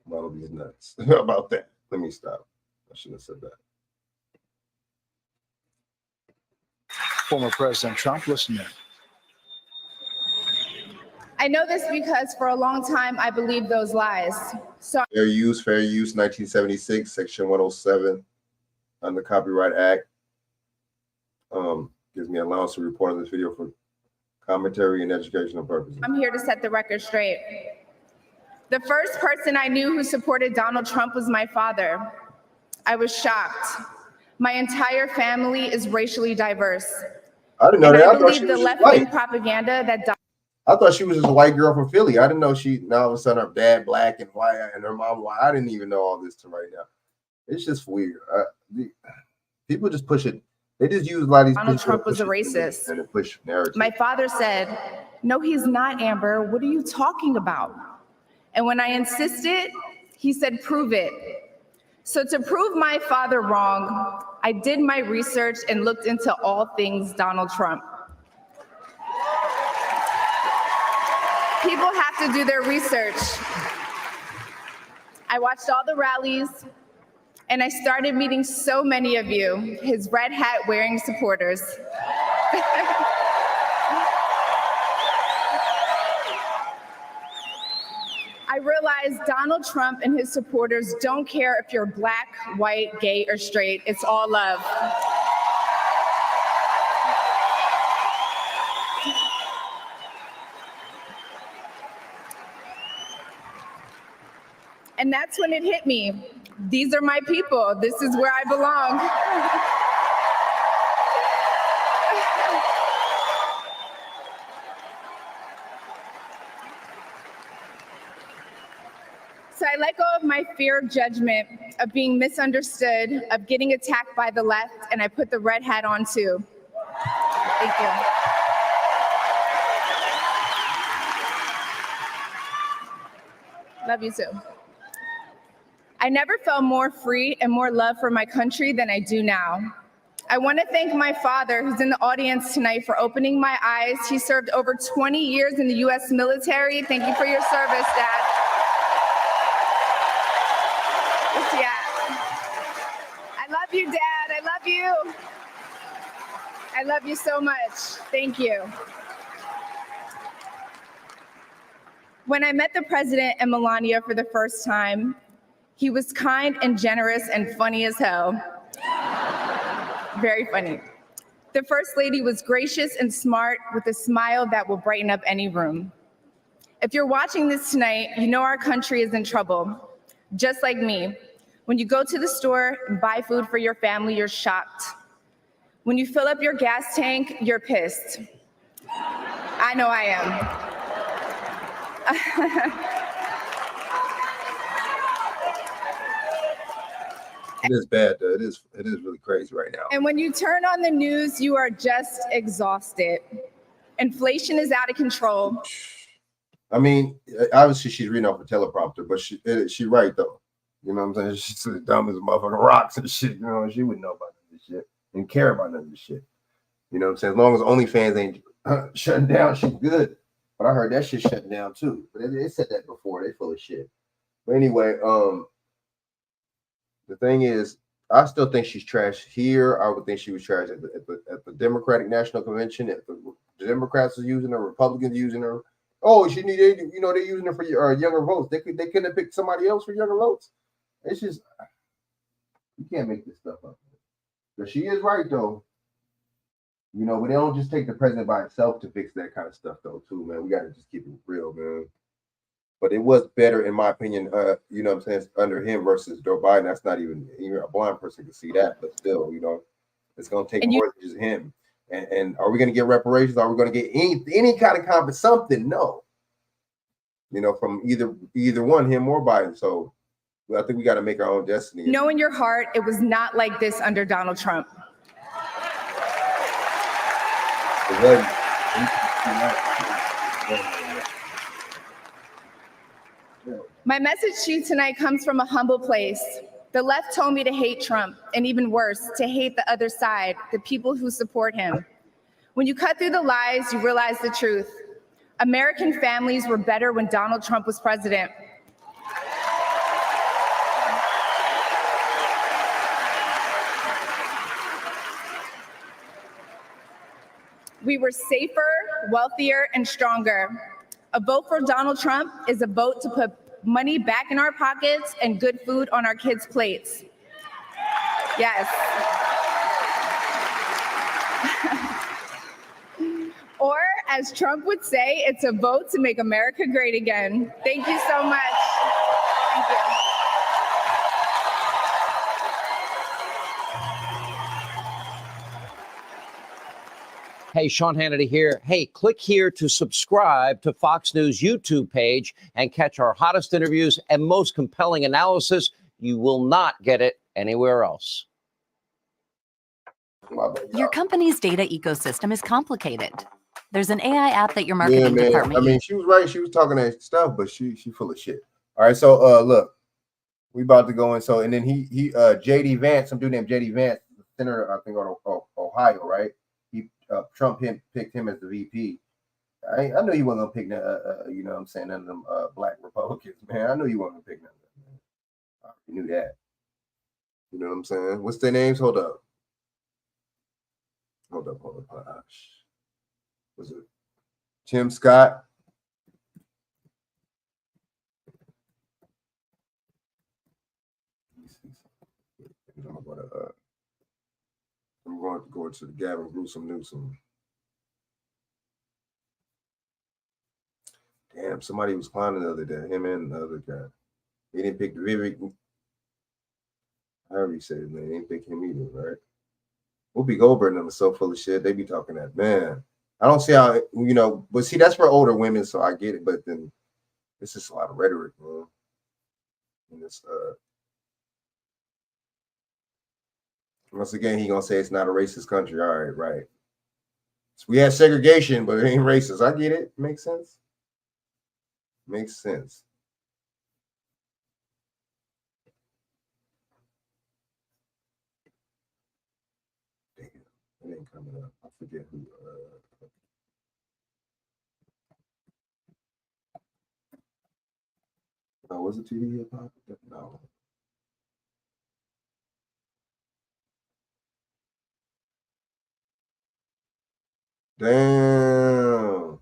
Model these nuts. How about that? Let me stop. I shouldn't have said that. Former President Trump, listen in. I know this because for a long time I believed those lies. So Fair use, 1976, Section 107 on the Copyright Act. Gives me allowance to report on this video for commentary and educational purposes. I'm here to set the record straight. The first person I knew who supported Donald Trump was my father. I was shocked. My entire family is racially diverse. I didn't know And that. I I thought believe she the was just left-wing white. propaganda that I thought she was just a white girl from Philly. I didn't know now all of a sudden her dad black and white and her mom white. I didn't even know all this to right now. It's just weird. People just push it. They just use a lot of these. Donald Trump was a racist. And push narrative. My father said, "No, he's not, Amber. What are you talking about?" And when I insisted, he said, "Prove it." So to prove my father wrong, I did my research and looked into all things Donald Trump. People have to do their research. I watched all the rallies, and I started meeting so many of you, his red hat wearing supporters. I realized Donald Trump and his supporters don't care if you're black, white, gay, or straight. It's all love. And that's when it hit me. These are my people. This is where I belong. So I let go of my fear of judgment, of being misunderstood, of getting attacked by the left, and I put the red hat on too. Thank you. Love you too. I never felt more free and more love for my country than I do now. I want to thank my father, who's in the audience tonight, for opening my eyes. He served over 20 years in the U.S. military. Thank you for your service, Dad. Where's he at? I love you, Dad. I love you. I love you so much. Thank you. When I met the president and Melania for the first time, he was kind and generous and funny as hell. Very funny. The First Lady was gracious and smart with a smile that will brighten up any room. If you're watching this tonight, you know our country is in trouble. Just like me. When you go to the store and buy food for your family, you're shocked. When you fill up your gas tank, you're pissed. I know I am. It is bad, though. It is really crazy right now. And when you turn on the news, you are just exhausted. Inflation is out of control. I mean, obviously she's reading off a teleprompter, but she right though. You know what I'm saying? She's as dumb as a motherfucking rocks and shit. You know, she wouldn't know about none of this shit and care about none of this shit. You know what I'm saying? As long as OnlyFans ain't shutting down, she's good. But I heard that shit shutting down too. But they said that before. They full of shit. But anyway, the thing is, I still think she's trash here. I would think she was trash at the Democratic National Convention. If the Democrats are using her, Republicans using her. Oh, she needed, you know, they're using her for younger votes. They couldn't have picked somebody else for younger votes. It's just, you can't make this stuff up. But she is right though. You know, but they don't just take the president by itself to fix that kind of stuff though, too, man. We got to just keep it real, man. But it was better, in my opinion, you know what I'm saying, under him versus Joe Biden. That's not even a blind person can see that, but still, you know, it's going to take more than just him. And are we going to get reparations? Are we going to get any kind of compensation? Something? No. You know, from either one, him or Biden. So I think we got to make our own destiny. Know in your heart, it was not like this under Donald Trump. It wasn't. Yeah. My message to you tonight comes from a humble place. The left told me to hate Trump, and even worse, to hate the other side, the people who support him. When you cut through the lies, you realize the truth. American families were better when Donald Trump was president. We were safer, wealthier, and stronger. A vote for Donald Trump is a vote to put money back in our pockets and good food on our kids' plates. Yes. Or, as Trump would say, it's a vote to make America great again. Thank you so much. Thank you. Hey, Sean Hannity here. Hey, click here to subscribe to Fox News YouTube page and catch our hottest interviews and most compelling analysis. You will not get it anywhere else. Your company's data ecosystem is complicated. There's an AI app that your Yeah, marketing man. department I mean, she was right. She was talking that stuff, but she full of shit. All right, so look, we about to go in. So and then he JD Vance, some dude named JD Vance, the senator, I think, on Ohio, right? Trump picked him as the VP. I knew he wasn't gonna pick you know what I'm saying, none of them black Republicans, man. I knew he wasn't gonna pick none of them, man. I knew that. You know what I'm saying? What's their names? Hold up. Gosh. Was it Tim Scott? I'm going to go to the Gavin Newsom. Damn, somebody was climbing the other day. Him and the other guy. He didn't pick Vivek. However you say his name, they didn't pick him either, right? Whoopi Goldberg and them are so full of shit. They be talking that, man. I don't see how, you know, but see, that's for older women, so I get it. But then it's just a lot of rhetoric, man. And it's once again, he gonna say it's not a racist country. All right, right. So we had segregation, but it ain't racist. I get it. Makes sense. Makes sense. Damn, it ain't coming up. I forget who. Oh, was it TV hip hop? No. Damn.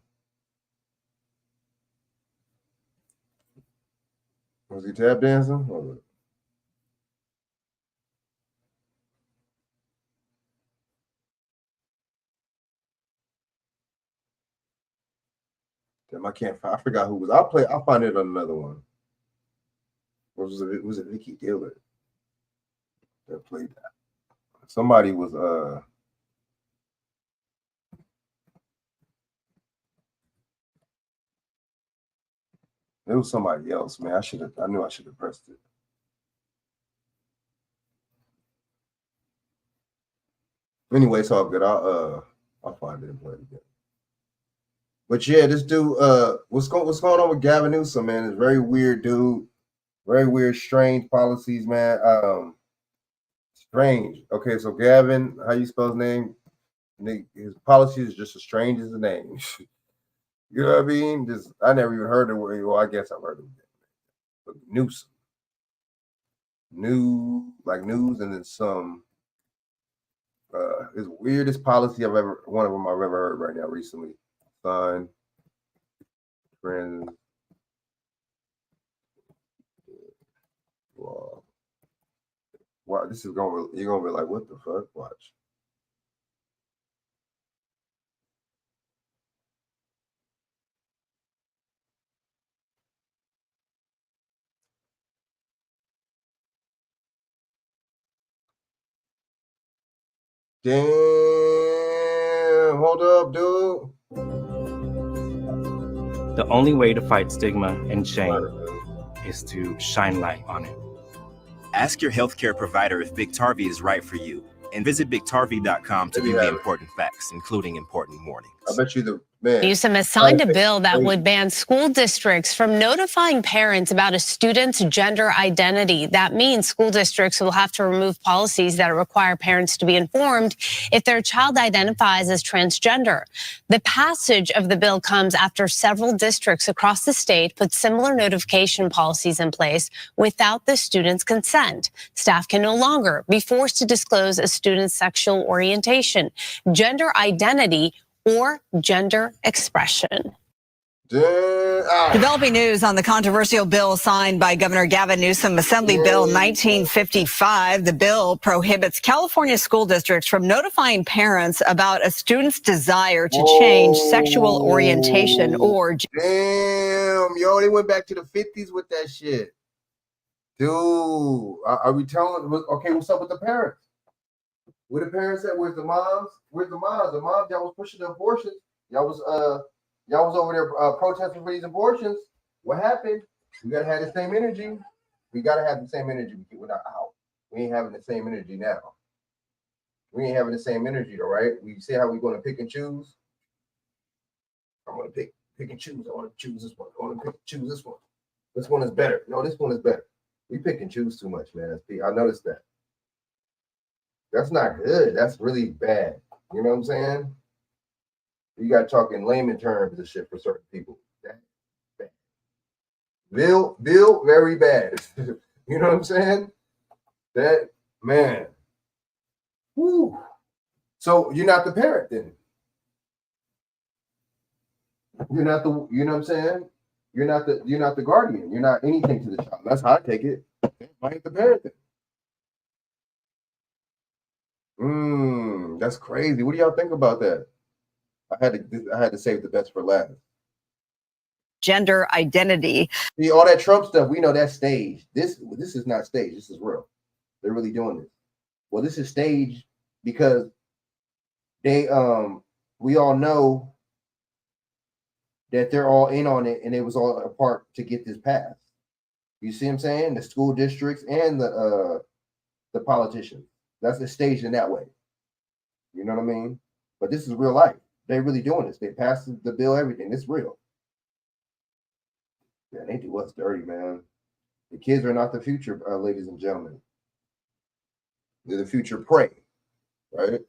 Was he tap dancing? Hold on. Damn, I forgot who was. I'll find it on another one. Was it Vicky Dillard that played that? Somebody was it was somebody else, man. I knew I should have pressed it. Anyway, it's all good. I'll find it and play it again. But yeah, this dude, what's going on with Gavin Newsom, man? It's very weird, dude. Very weird, strange policies, man. Strange. Okay, so Gavin, how you spell his name? His policy is just as strange as the name. You know what I mean? I never even heard the word. Well, I guess I've heard of it. But Newsom. Like news, and then some. It's weirdest policy one of them I've ever heard right now recently. Sign. Friends. Wow, this is you're gonna be like, what the fuck? Watch. Damn, hold up, dude. The only way to fight stigma and shame is to shine light on it. Ask your healthcare provider if Biktarvy is right for you, and visit Biktarvy.com to view the important facts, including important warnings. I bet you Newsom has signed a bill that would ban school districts from notifying parents about a student's gender identity. That means school districts will have to remove policies that require parents to be informed if their child identifies as transgender. The passage of the bill comes after several districts across the state put similar notification policies in place without the student's consent. Staff can no longer be forced to disclose a student's sexual orientation, gender identity, or gender expression. Developing news on the controversial bill signed by Governor Gavin Newsom, Assembly Bill 1955. The bill prohibits California school districts from notifying parents about a student's desire to change sexual orientation or. Damn, yo, they went back to the 50s with that shit. Dude, are we telling? Okay, what's up with the parents? Where the parents at? Where's the moms? Where's the moms? The moms that was pushing the abortions. Y'all was over there protesting for these abortions. What happened? We gotta have the same energy. We gotta have the same energy. We're not out. We ain't having the same energy now. We ain't having the same energy though, right? We see how we gonna pick and choose. I'm gonna pick and choose. I want to choose this one. I want to pick and choose this one. This one is better. No, this one is better. We pick and choose too much, man. I noticed that. That's not good. That's really bad. You know what I'm saying? You got to talk in layman terms and shit for certain people. That's bad. Bill, very bad. You know what I'm saying? That, man. Woo. So you're not the parent then. You're not the, you know what I'm saying? You're not the guardian. You're not anything to the child. That's how I take it. I ain't the parent then. That's crazy. What do y'all think about that? I had to save the best for last. Gender identity. See, all that Trump stuff, we know that's staged. This is not staged. This is real. They're really doing this. Well, this is staged because they we all know that they're all in on it, and it was all a part to get this passed. You see what I'm saying? The school districts and the politicians. That's the stage in that way. You know what I mean? But this is real life. They're really doing this. They passed the bill, everything. It's real. Yeah, they do us dirty, man. The kids are not the future, ladies and gentlemen. They're the future prey, right?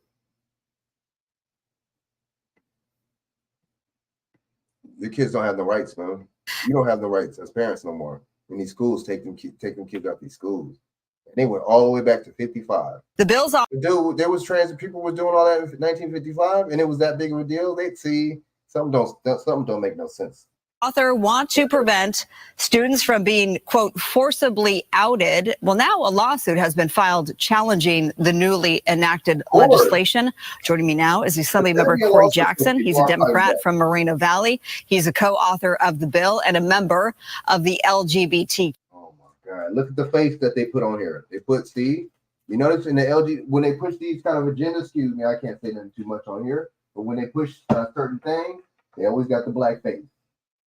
The kids don't have no rights, man. You don't have no rights as parents no more. And these schools take them kids out these schools. And they went all the way back to 55. The bill's off. Dude, there was trans people were doing all that in 1955, and it was that big of a deal. They'd see something don't make no sense. Author want to prevent students from being, quote, forcibly outed. Well, now a lawsuit has been filed challenging the newly enacted legislation. Joining me now is Assembly member Corey Jackson. He's a Democrat from Moreno Valley. He's a co-author of the bill and a member of the LGBT. Oh my God, look at the face that they put on here. They put Steve. You notice in the LG, when they push these kind of agendas, excuse me, I can't say nothing too much on here, but when they push certain things, they always got the black face.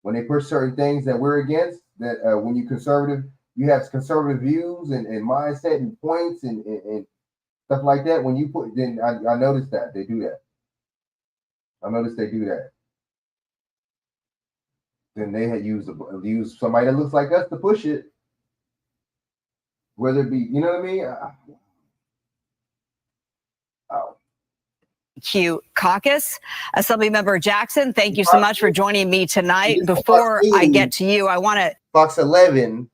When they push certain things that we're against, that when you have conservative views and mindset and points and stuff like that. When you put, then I noticed that they do that. I noticed they do that. Then they had used somebody that looks like us to push it. Whether it be, you know what I mean? Q Caucus. Assembly member Jackson, thank you so much for joining me tonight. Before I get to you, I want to Fox 11,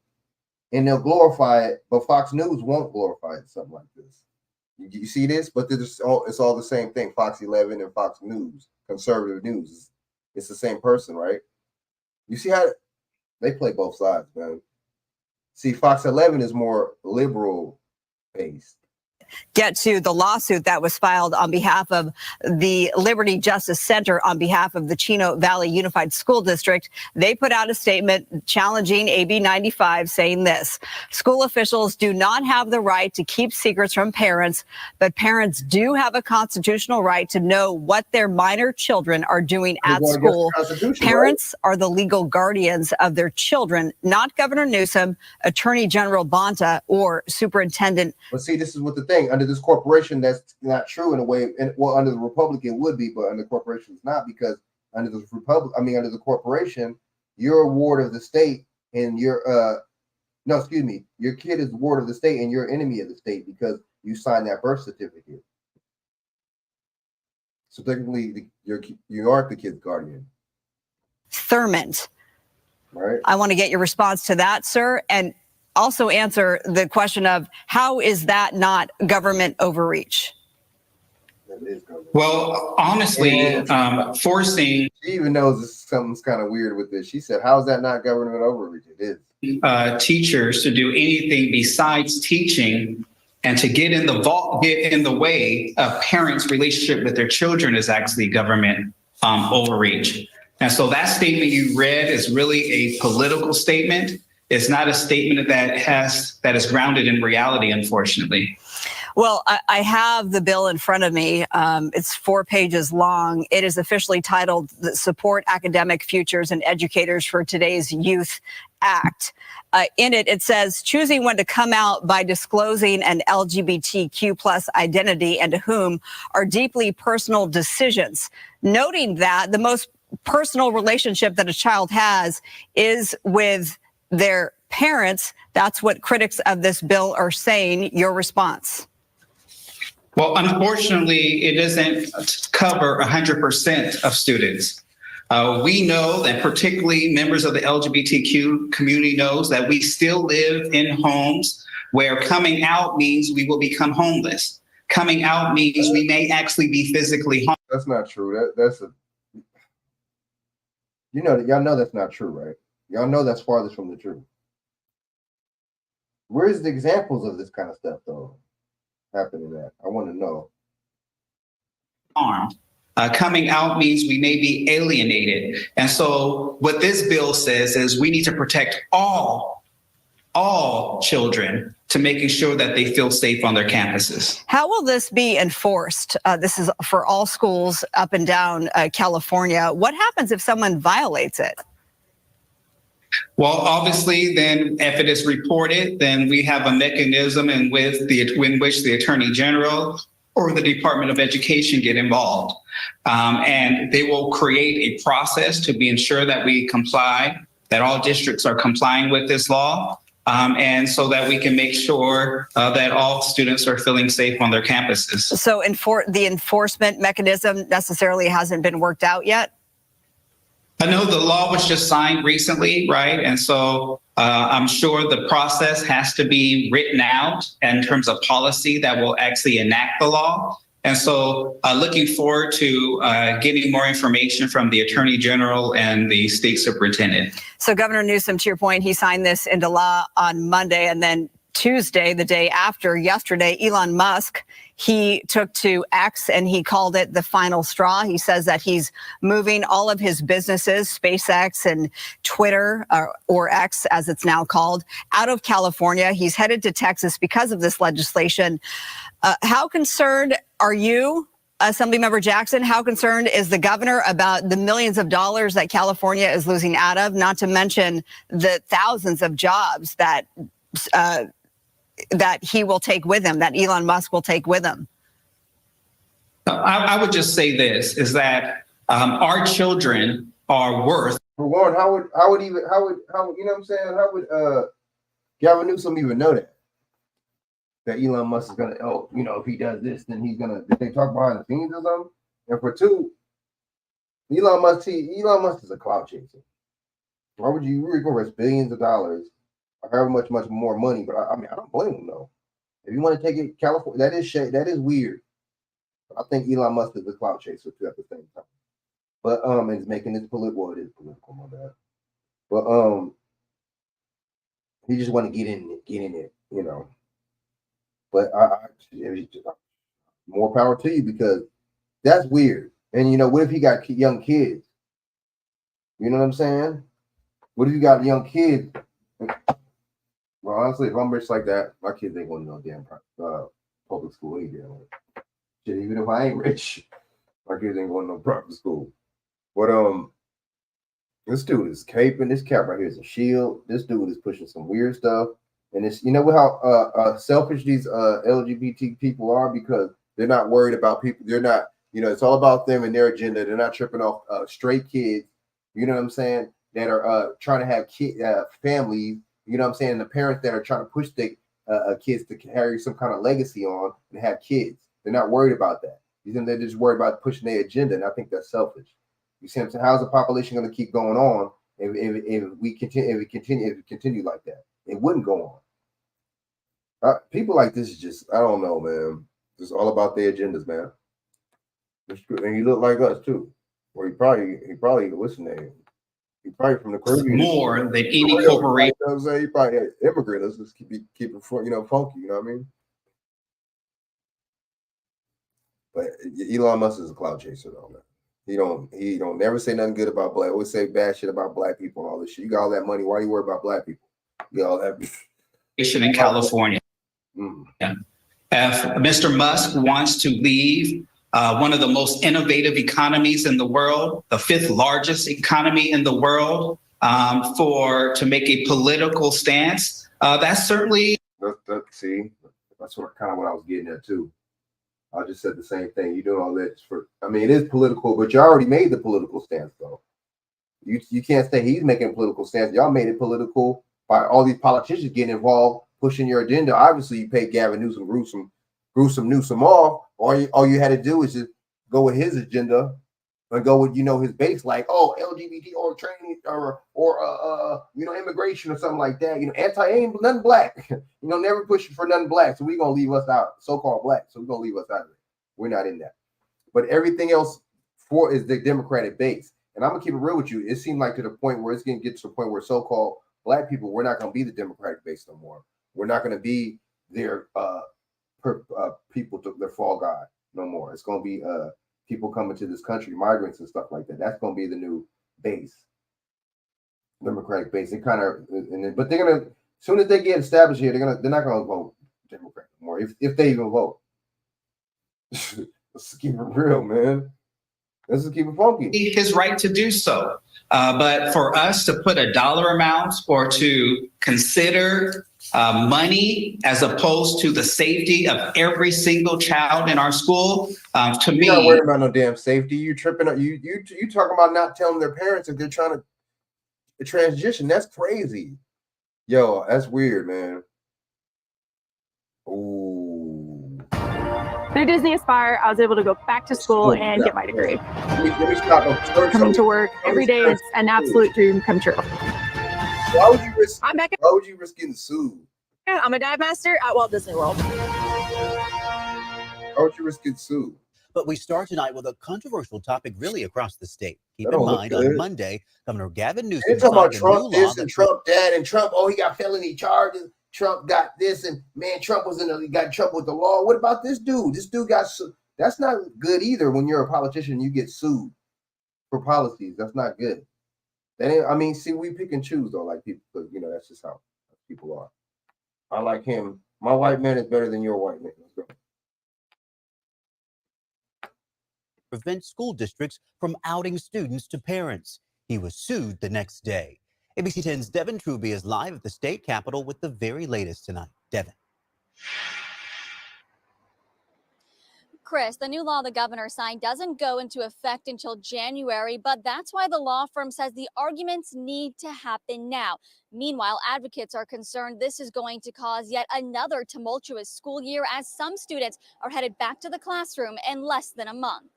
and they'll glorify it, but Fox News won't glorify it. Something like this. You see this, but it's all the same thing. Fox 11 and Fox News, conservative news. It's the same person, right? You see how they play both sides, man. See, Fox 11 is more liberal based. get to the lawsuit that was filed on behalf of the Liberty Justice Center on behalf of the Chino Valley Unified School District. They put out a statement challenging AB 95, saying this: school officials do not have the right to keep secrets from parents, but parents do have a constitutional right to know what their minor children are doing at school. Parents are the legal guardians of their children, not Governor Newsom, Attorney General Bonta, or Superintendent. But see, this is what the thing, under this corporation, that's not true in a way. And well, under the Republican would be, but under the corporation it's not, because under the republic, under the corporation, you're a ward of the state, and your kid is the ward of the state, and you're an enemy of the state because you signed that birth certificate. So technically, you aren't the kid's guardian. Thurmond. Right. I want to get your response to that, sir, and also answer the question of how is that not government overreach? Well, honestly, forcing she even knows something's kind of weird with this. She said, "How is that not government overreach?" It is. Teachers to do anything besides teaching and to get in the way of parents' relationship with their children is actually government overreach. And so that statement you read is really a political statement. It's not a statement that is grounded in reality, unfortunately. Well, I have the bill in front of me. It's 4 pages long. It is officially titled the Support Academic Futures and Educators for Today's Youth Act. In it, it says choosing when to come out by disclosing an LGBTQ plus identity and to whom are deeply personal decisions. Noting that the most personal relationship that a child has is with their parents. That's what critics of this bill are saying. Your response? Well, unfortunately, it doesn't cover 100% of students. We know that particularly members of the LGBTQ community knows that we still live in homes where coming out means we will become homeless. Coming out means we may actually be physically harmed. That's not true. Y'all know that's not true, right? Y'all know that's farthest from the truth. Where's the examples of this kind of stuff, though, happening at? I want to know. Harmed. Coming out means we may be alienated. And so what this bill says is we need to protect all children to making sure that they feel safe on their campuses. How will this be enforced? This is for all schools up and down California. What happens if someone violates it? Well, obviously, then if it is reported, then we have a mechanism in which the Attorney General or the Department of Education get involved. And they will create a process to be ensure that we comply, that all districts are complying with this law. And so that we can make sure that all students are feeling safe on their campuses. So the enforcement mechanism necessarily hasn't been worked out yet? I know the law was just signed recently, right? And so I'm sure the process has to be written out in terms of policy that will actually enact the law. And so looking forward to getting more information from the Attorney General and the state superintendent. So Governor Newsom, to your point, he signed this into law on Monday, and then Tuesday, the day after, yesterday, Elon Musk, he took to X and he called it the final straw. He says that he's moving all of his businesses, SpaceX and Twitter, or X as it's now called, out of California. He's headed to Texas because of this legislation. How concerned are you, Assemblymember Jackson? How concerned is the governor about the millions of dollars that California is losing out of, not to mention the thousands of jobs that he will take with him, that Elon Musk will take with him? I would just say this, is that our children are worth. For one, how would you know what I'm saying? How would Gavin Newsom even know that Elon Musk is gonna, if he does this, then he's gonna, did they talk behind the scenes or something? And for two, Elon Musk is a clout chaser. Why would you gonna risk billions of dollars, or however much more money? But I don't blame him though. If you want to take it, California, that is weird. I think Elon Musk is a clout chaser too at the same time. But and it's making it political. It is political, my bad. But he just want to get in it, But more power to you, because that's weird. And what if he got young kids? You know what I'm saying? What if you got young kids? Well, honestly, if I'm rich like that, my kids ain't going to no damn public school either. Shit, even if I ain't rich, my kids ain't going to no private school. But this dude is caping. This cap right here is a shield. This dude is pushing some weird stuff. And it's, how selfish these LGBT people are, because they're not worried about people. They're not You know, it's all about them and their agenda. They're not tripping off straight kids. You know what I'm saying? That are trying to have families. You know what I'm saying? And the parents that are trying to push the kids to carry some kind of legacy on and have kids. They're not worried about that. They're just worried about pushing their agenda, and I think that's selfish. You see what I'm saying? How's the population going to keep going on if we continue like that? It wouldn't go on. People like this is just, I don't know, man. It's all about their agendas, man. And he look like us too. Or he probably what's his name? He probably from the Caribbean. More than any corporation. You know what I'm saying? He probably had immigrant. Let's just keep it funky. You know what I mean? But Elon Musk is a cloud chaser, though, man. He don't never say nothing good about black. Always say bad shit about black people and all this shit. You got all that money. Why do you worry about black people? You got all that. In California. Yeah. If Mr. Musk wants to leave one of the most innovative economies in the world, the 5th largest economy in the world, to make a political stance, that's certainly. See, that's kind of what I was getting at too. I just said the same thing. You doing all that it is political, but you already made the political stance, though. You can't say he's making a political stance. Y'all made it political by all these politicians getting involved, pushing your agenda. Obviously, you paid Gavin Newsom, Newsom off. All you had to do is just go with his agenda and go with his base, like LGBT or training or immigration or something like that. Ain't nothing black. Never pushing for nothing black. So we're gonna leave us out, so-called black. So we're gonna leave us out of it. We're not in that. But everything else is the Democratic base. And I'm gonna keep it real with you. It seemed like to the point where it's gonna get to the point where so-called black people, we're not gonna be the Democratic base no more. We're not gonna be their people, their fall guy no more. It's gonna be people coming to this country, migrants and stuff like that. That's going to be the new base, Democratic base. But they're gonna, as soon as they get established here, they're not going to vote Democrat anymore if they even vote. Let's keep it real, man. Let's just keep it funky. His right to do so, but for us to put a dollar amount or to consider money as opposed to the safety of every single child in our school, to me, you're not worried about no damn safety. You tripping? You talking about not telling their parents if they're trying to transition? That's crazy. Yo, that's weird, man. Ooh. Through Disney Aspire, I was able to go back to school and get my degree. Let me stop. Coming to work every day is an absolute dream come true. Why would you risk? I'm Becca. Why would you risk getting sued? Yeah, I'm a dive master at Walt Disney World. Why would you risk getting sued? But we start tonight with a controversial topic really across the state. Keep That in don't mind, look on good. Monday, Governor Gavin They Newsom talking about signed a Trump new law this and that Trump that, and Trump, he got felony charges. Trump got this, and man, Trump got in trouble with the law. What about this dude? This dude got sued. That's not good either. When you're a politician, you get sued for policies. That's not good. See, we pick and choose though, like people, because that's just how people are. I like him. My white man is better than your white man. Let's go. prevent school districts from outing students to parents. He was sued the next day. ABC 10's Devin Truby is live at the state capitol with the very latest tonight. Devin. Chris, the new law the governor signed doesn't go into effect until January, but that's why the law firm says the arguments need to happen now. Meanwhile, advocates are concerned this is going to cause yet another tumultuous school year as some students are headed back to the classroom in less than a month.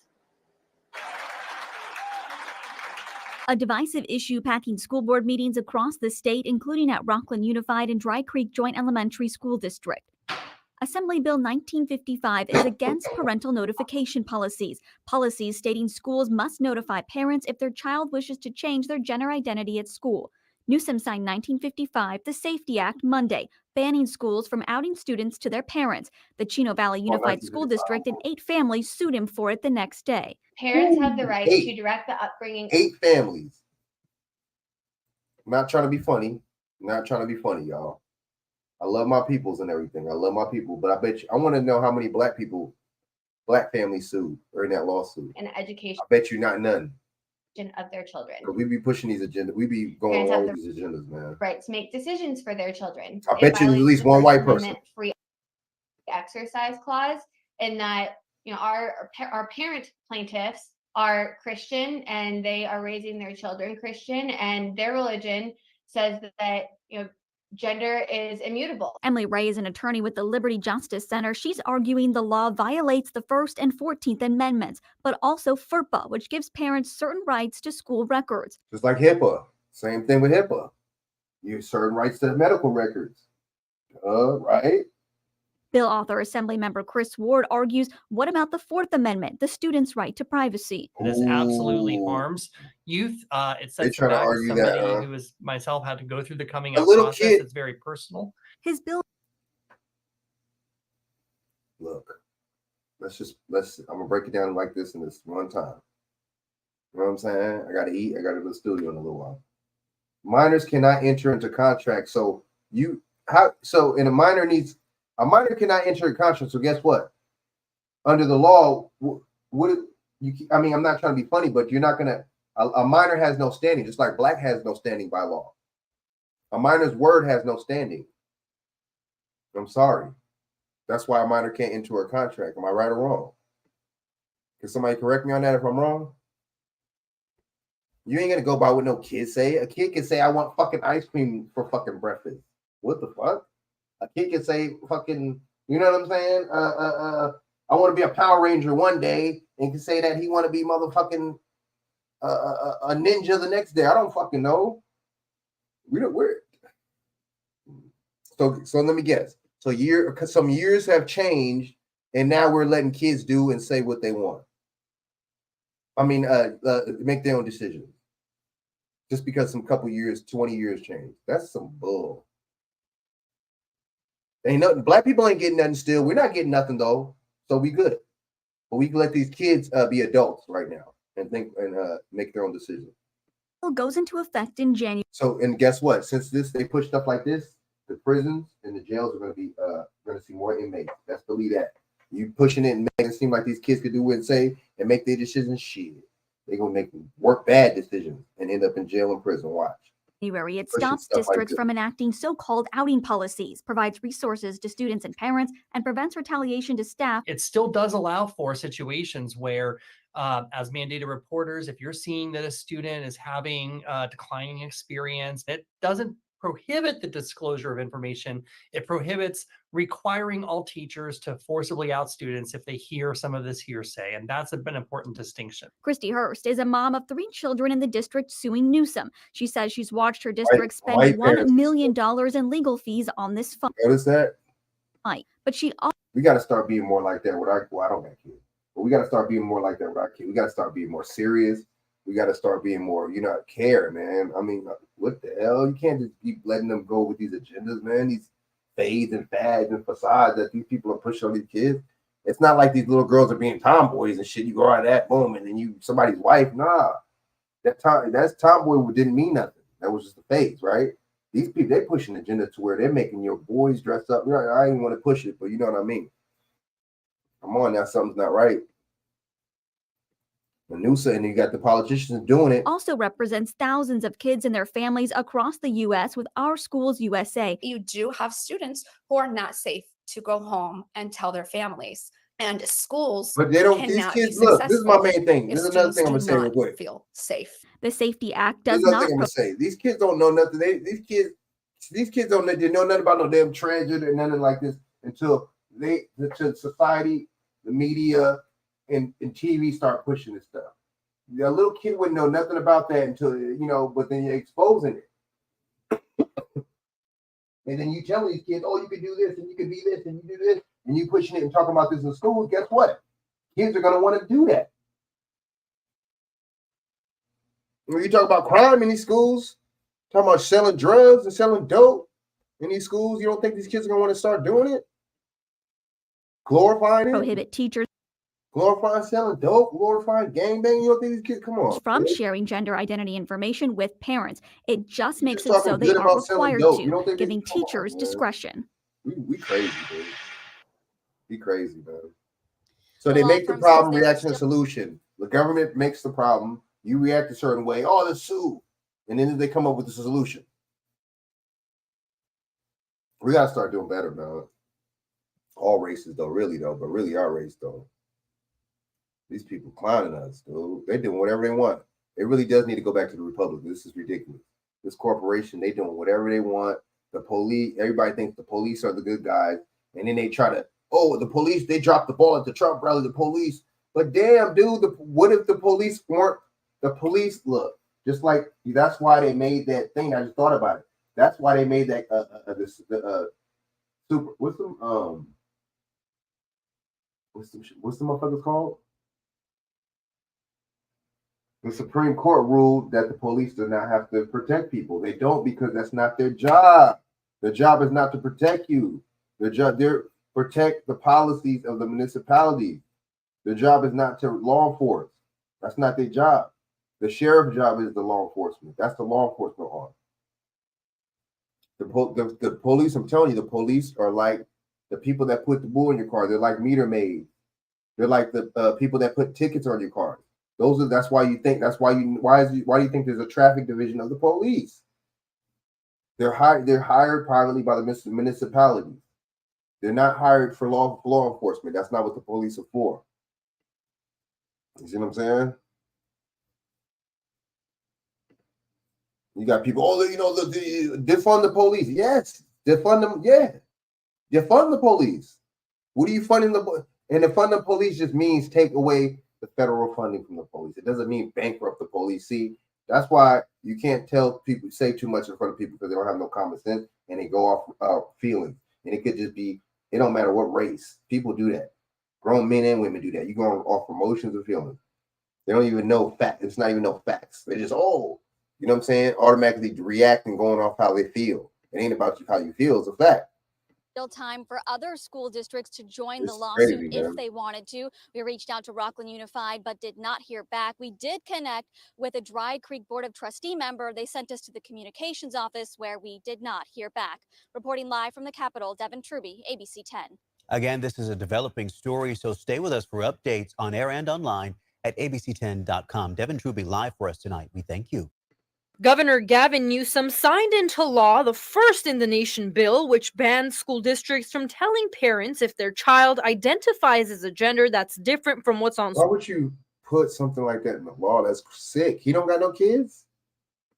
A divisive issue packing school board meetings across the state, including at Rockland Unified and Dry Creek Joint Elementary School District. Assembly Bill 1955 is against parental notification policies stating schools must notify parents if their child wishes to change their gender identity at school. Newsom signed 1955, the Safety Act, Monday, banning schools from outing students to their parents. The Chino Valley Unified School District and 8 families sued him for it the next day. Parents have the right to direct the upbringing. 8 families. I'm not trying to be funny. I'm not trying to be funny, y'all. I love my peoples and everything. I love my people, but I bet you, I want to know how many black families sued or in that lawsuit. And education. I bet you not none. Of their children. We be pushing these agendas. We be going along with these agendas, man. Right to make decisions for their children. I bet you there's at least one white person. Free exercise clause, and that our parent plaintiffs are Christian and they are raising their children Christian, and their religion says that gender is immutable. Emily Ray is an attorney with the Liberty Justice Center. She's arguing the law violates the First and 14th Amendments, but also FERPA, which gives parents certain rights to school records. Just like HIPAA. Same thing with HIPAA. You have certain rights to medical records. Right? Bill author Assemblymember Chris Ward argues, what about the Fourth Amendment, the student's right to privacy? This absolutely harms youth. It sets try to back argue somebody that, who is myself had to go through the coming a out little process. kid- It's very personal. His bill. Look, I'm gonna break it down like this in this one time. You know what I'm saying? I gotta eat. I gotta go to the studio in a little while. Minors cannot enter into contracts. So a minor cannot enter a contract. So guess what? Under the law, I'm not trying to be funny, but you're not gonna. A minor has no standing, just like black has no standing by law. A minor's word has no standing. I'm sorry. That's why a minor can't enter a contract. Am I right or wrong? Can somebody correct me on that if I'm wrong? You ain't gonna go by what no kids say. A kid can say, I want fucking ice cream for fucking breakfast. What the fuck? A kid can say fucking, you know what I'm saying? I want to be a Power Ranger one day, and can say that he want to be motherfucking a ninja the next day. I don't fucking know. So let me guess. So some years have changed, and now we're letting kids do and say what they want. Make their own decisions. Just because some couple years, 20 years changed. That's some bull. Ain't nothing. Black people ain't getting nothing still. We're not getting nothing though. So we good. But we can let these kids be adults right now and think and make their own decisions. Goes into effect in January. So, and guess what? Since they push stuff like this, the prisons and the jails are going to see more inmates. Best believe that. You pushing it and making it seem like these kids could do what and say and make their decisions. Shit, they're gonna make work bad decisions and end up in jail and prison. Watch. It Pushing stops stuff like districts this. from enacting so-called outing policies, provides resources to students and parents, and prevents retaliation to staff. It still does allow for situations where, as mandated reporters, if you're seeing that a student is having a declining experience, it doesn't prohibit the disclosure of information. It prohibits requiring all teachers to forcibly out students if they hear some of this hearsay. And that's an important distinction. Christy Hurst is a mom of 3 children in the district suing Newsom. She says she's watched her district spend $1 million in legal fees on this fund. Notice that? But We got to start being more like that with our. Well, I don't got kids, but we got to start being more like that with our kids. We got to start being more serious. We got to start being more, care, man. I mean, what the hell? You can't just keep letting them go with these agendas, man. These fades and fads and facades that these people are pushing on these kids. It's not like these little girls are being tomboys and shit. You go out of that moment and you somebody's wife. Nah, that's tomboy didn't mean nothing. That was just a phase, right? These people, they pushing agenda to where they're making your boys dress up. I didn't want to push it, but you know what I mean. Come on now, something's not right. Manusa, and you got the politicians doing it. Also represents thousands of kids and their families across the U.S. with Our Schools USA. You do have students who are not safe to go home and tell their families. And schools, but they don't. These kids, look. This is my main thing. This is another thing I'm gonna say real quick. Feel safe. The Safety Act does not. not. I'm gonna say these kids don't know nothing. These kids don't know nothing about no damn transgender and nothing like this until society, the media, and TV start pushing this stuff. A little kid wouldn't know nothing about that until but then you're exposing it. And then you tell these kids, oh, you can do this and you can be this and you do this, and you pushing it and talking about this in school. Guess what? Kids are gonna want to do that. When you talk about crime in these schools, talking about selling drugs and selling dope in these schools, you don't think these kids are gonna want to start doing it? Glorifying it? Prohibit teachers. Glorifying selling dope, glorifying gangbang. You don't think these kids, come on. From sharing gender identity information with parents. It just makes it talking so they good are about selling required dope. You don't to, think giving come on, teachers man. discretion. We crazy, dude. We crazy, man. So they make the problem, reaction, and solution. The government makes the problem. You react a certain way. Oh, let's sue. And then they come up with the solution. We got to start doing better, man. All races, though, really, our race, though. These people clowning us, dude. They doing whatever they want. It really does need to go back to the Republic. This is ridiculous. This corporation, they doing whatever they want. The police, everybody thinks the police are the good guys. And then they try to, the police, they dropped the ball at the Trump rally, the police. But damn, dude, what if the police weren't the police? Look, just like that's why they made that thing. I just thought about it. That's why they made that super. What's the motherfuckers called? The Supreme Court ruled that the police do not have to protect people. They don't, because that's not their job. Their job is not to protect you. Their job, they protect the policies of the municipality. Their job is not to law enforce. That's not their job. The sheriff's job is the law enforcement. That's the law enforcement arm. The police, I'm telling you, the police are like the people that put the bull in your car. They're like meter maids. They're like the people that put tickets on your car. Why do you think there's a traffic division of the police? They're hired privately by the municipalities. They're not hired for law enforcement. That's not what the police are for. You see what I'm saying? You got people, defund the police. Yes, defund them. Yeah, defund the police. What are you funding and defund the police just means take away the federal funding from the police. It doesn't mean bankrupt the police. See, that's why you can't tell people, say too much in front of people, because they don't have no common sense and they go off feelings. And it could just be, it don't matter what race. People do that. Grown men and women do that. You go off emotions and feelings. They don't even know facts. It's not even no facts. They just, you know what I'm saying? Automatically reacting, going off how they feel. It ain't about how you feel. It's a fact. Still time for other school districts to join It's the lawsuit crazy, if man. they wanted to. We reached out to Rockland Unified, but did not hear back. We did connect with a Dry Creek Board of Trustee member. They sent us to the communications office, where we did not hear back. Reporting live from the Capitol, Devin Truby, ABC 10. Again, this is a developing story, so stay with us for updates on air and online at abc10.com. Devin Truby live for us tonight. We thank you. Governor Gavin Newsom signed into law the first in the nation bill which bans school districts from telling parents if their child identifies as a gender that's different from what's on Why would you put something like that in the law? That's sick. He don't got no kids?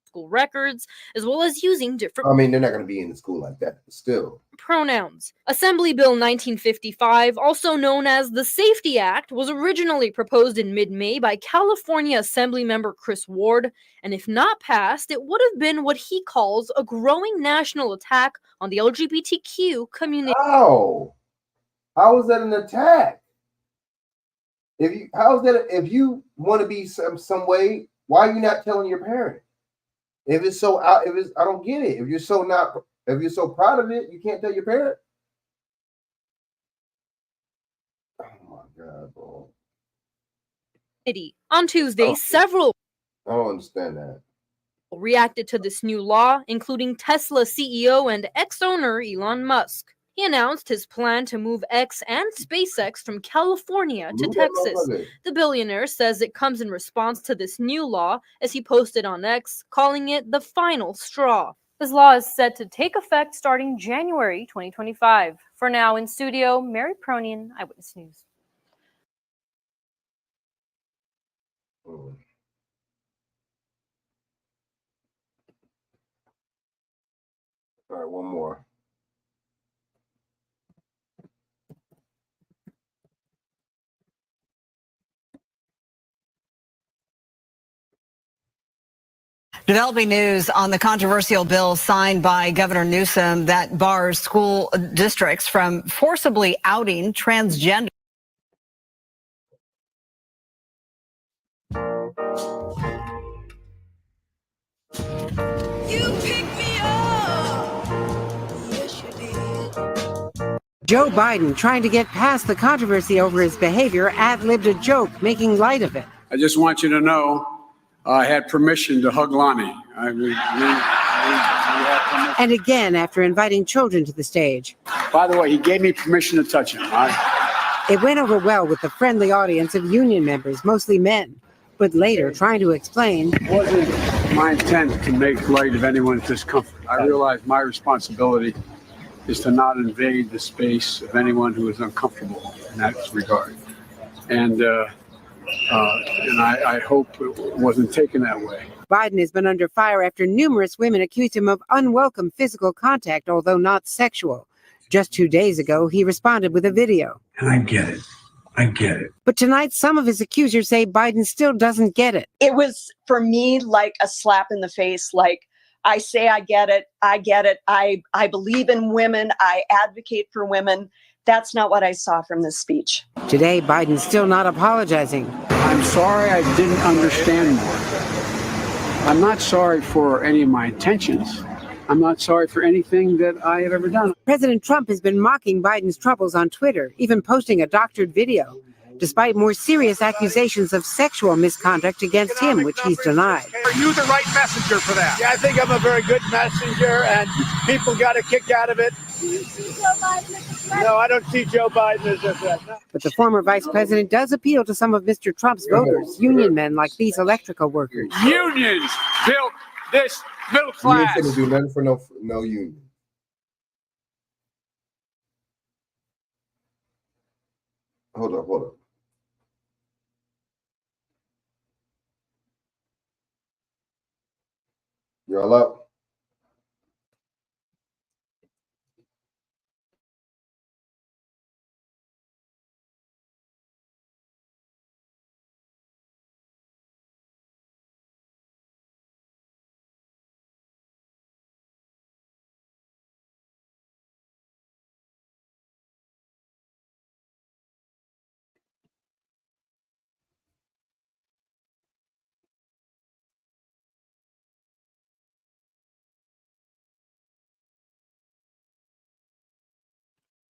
school records, as well as using different I mean, they're not going to be in the school like that, but still. pronouns. Assembly Bill 1955, also known as the Safety Act, was originally proposed in mid-May by California Assembly member Chris Ward, and if not passed, it would have been what he calls a growing national attack on the LGBTQ community. How is that an attack? If you want to be some way, why are you not telling your parent? I don't get it. If you're so proud of it, you can't tell your parent. Oh my God, bro. On Tuesday, several I don't understand that. reacted to this new law, including Tesla CEO and ex-owner Elon Musk. He announced his plan to move X and SpaceX from California to Texas. The billionaire says it comes in response to this new law, as he posted on X, calling it the final straw. This law is set to take effect starting January 2025. For now, in studio, Mary Pronian, Eyewitness News. All right, one more. Developing news on the controversial bill signed by Governor Newsom that bars school districts from forcibly outing transgender. Joe Biden, trying to get past the controversy over his behavior, ad-libbed a joke, making light of it. I just want you to know I had permission to hug Lonnie. And again, after inviting children to the stage. By the way, he gave me permission to touch him. It went over well with the friendly audience of union members, mostly men. But later, trying to explain, It wasn't my intent to make light of anyone's discomfort. I realize my responsibility is to not invade the space of anyone who is uncomfortable in that regard. And And I hope it wasn't taken that way. Biden has been under fire after numerous women accused him of unwelcome physical contact, although not sexual. Just 2 days ago, he responded with a video. And I get it. I get it. But tonight, some of his accusers say Biden still doesn't get it. It was, for me, like a slap in the face. Like, I say I get it. I get it. I believe in women. I advocate for women. That's not what I saw from this speech. Today, Biden's still not apologizing. I'm sorry I didn't understand more. I'm not sorry for any of my intentions. I'm not sorry for anything that I have ever done. President Trump has been mocking Biden's troubles on Twitter, even posting a doctored video, despite more serious accusations of sexual misconduct against him, which he's denied. Are you the right messenger for that? Yeah, I think I'm a very good messenger, and people got a kick out of it. Do you see Joe Biden as a threat? No, I don't see Joe Biden as a threat. No. But the former vice president does appeal to some of Mr. Trump's voters, union men like these electrical workers. Unions built this middle class. You ain't finna do nothing for no union. Hold up. Y'all up?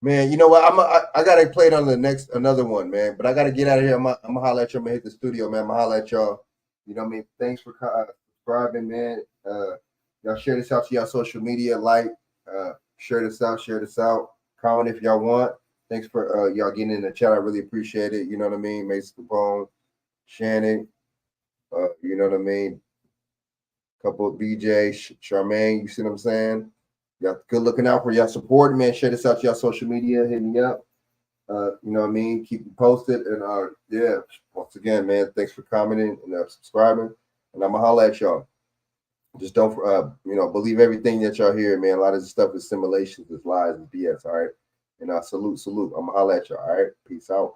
Man, you know what? I gotta play it on the another one, man. But I gotta get out of here. I'm gonna holler at y'all. I'm gonna hit the studio, man. I'm gonna holler at y'all. You know what I mean? Thanks for subscribing, man. Y'all share this out to y'all social media, share this out. Comment if y'all want. Thanks for y'all getting in the chat. I really appreciate it. You know what I mean? Mason Capone, Shannon, you know what I mean? Couple of BJ, Charmaine, you see what I'm saying? Y'all good looking out for y'all support, man. Share this out to y'all social media. Hit me up. You know what I mean? Keep me posted. And yeah, once again, man, thanks for commenting and subscribing. And I'm gonna holler at y'all. Just don't believe everything that y'all hear, man. A lot of this stuff is simulations, it's lies, it's BS. All right. And salute. I'm gonna holler at y'all. All right. Peace out.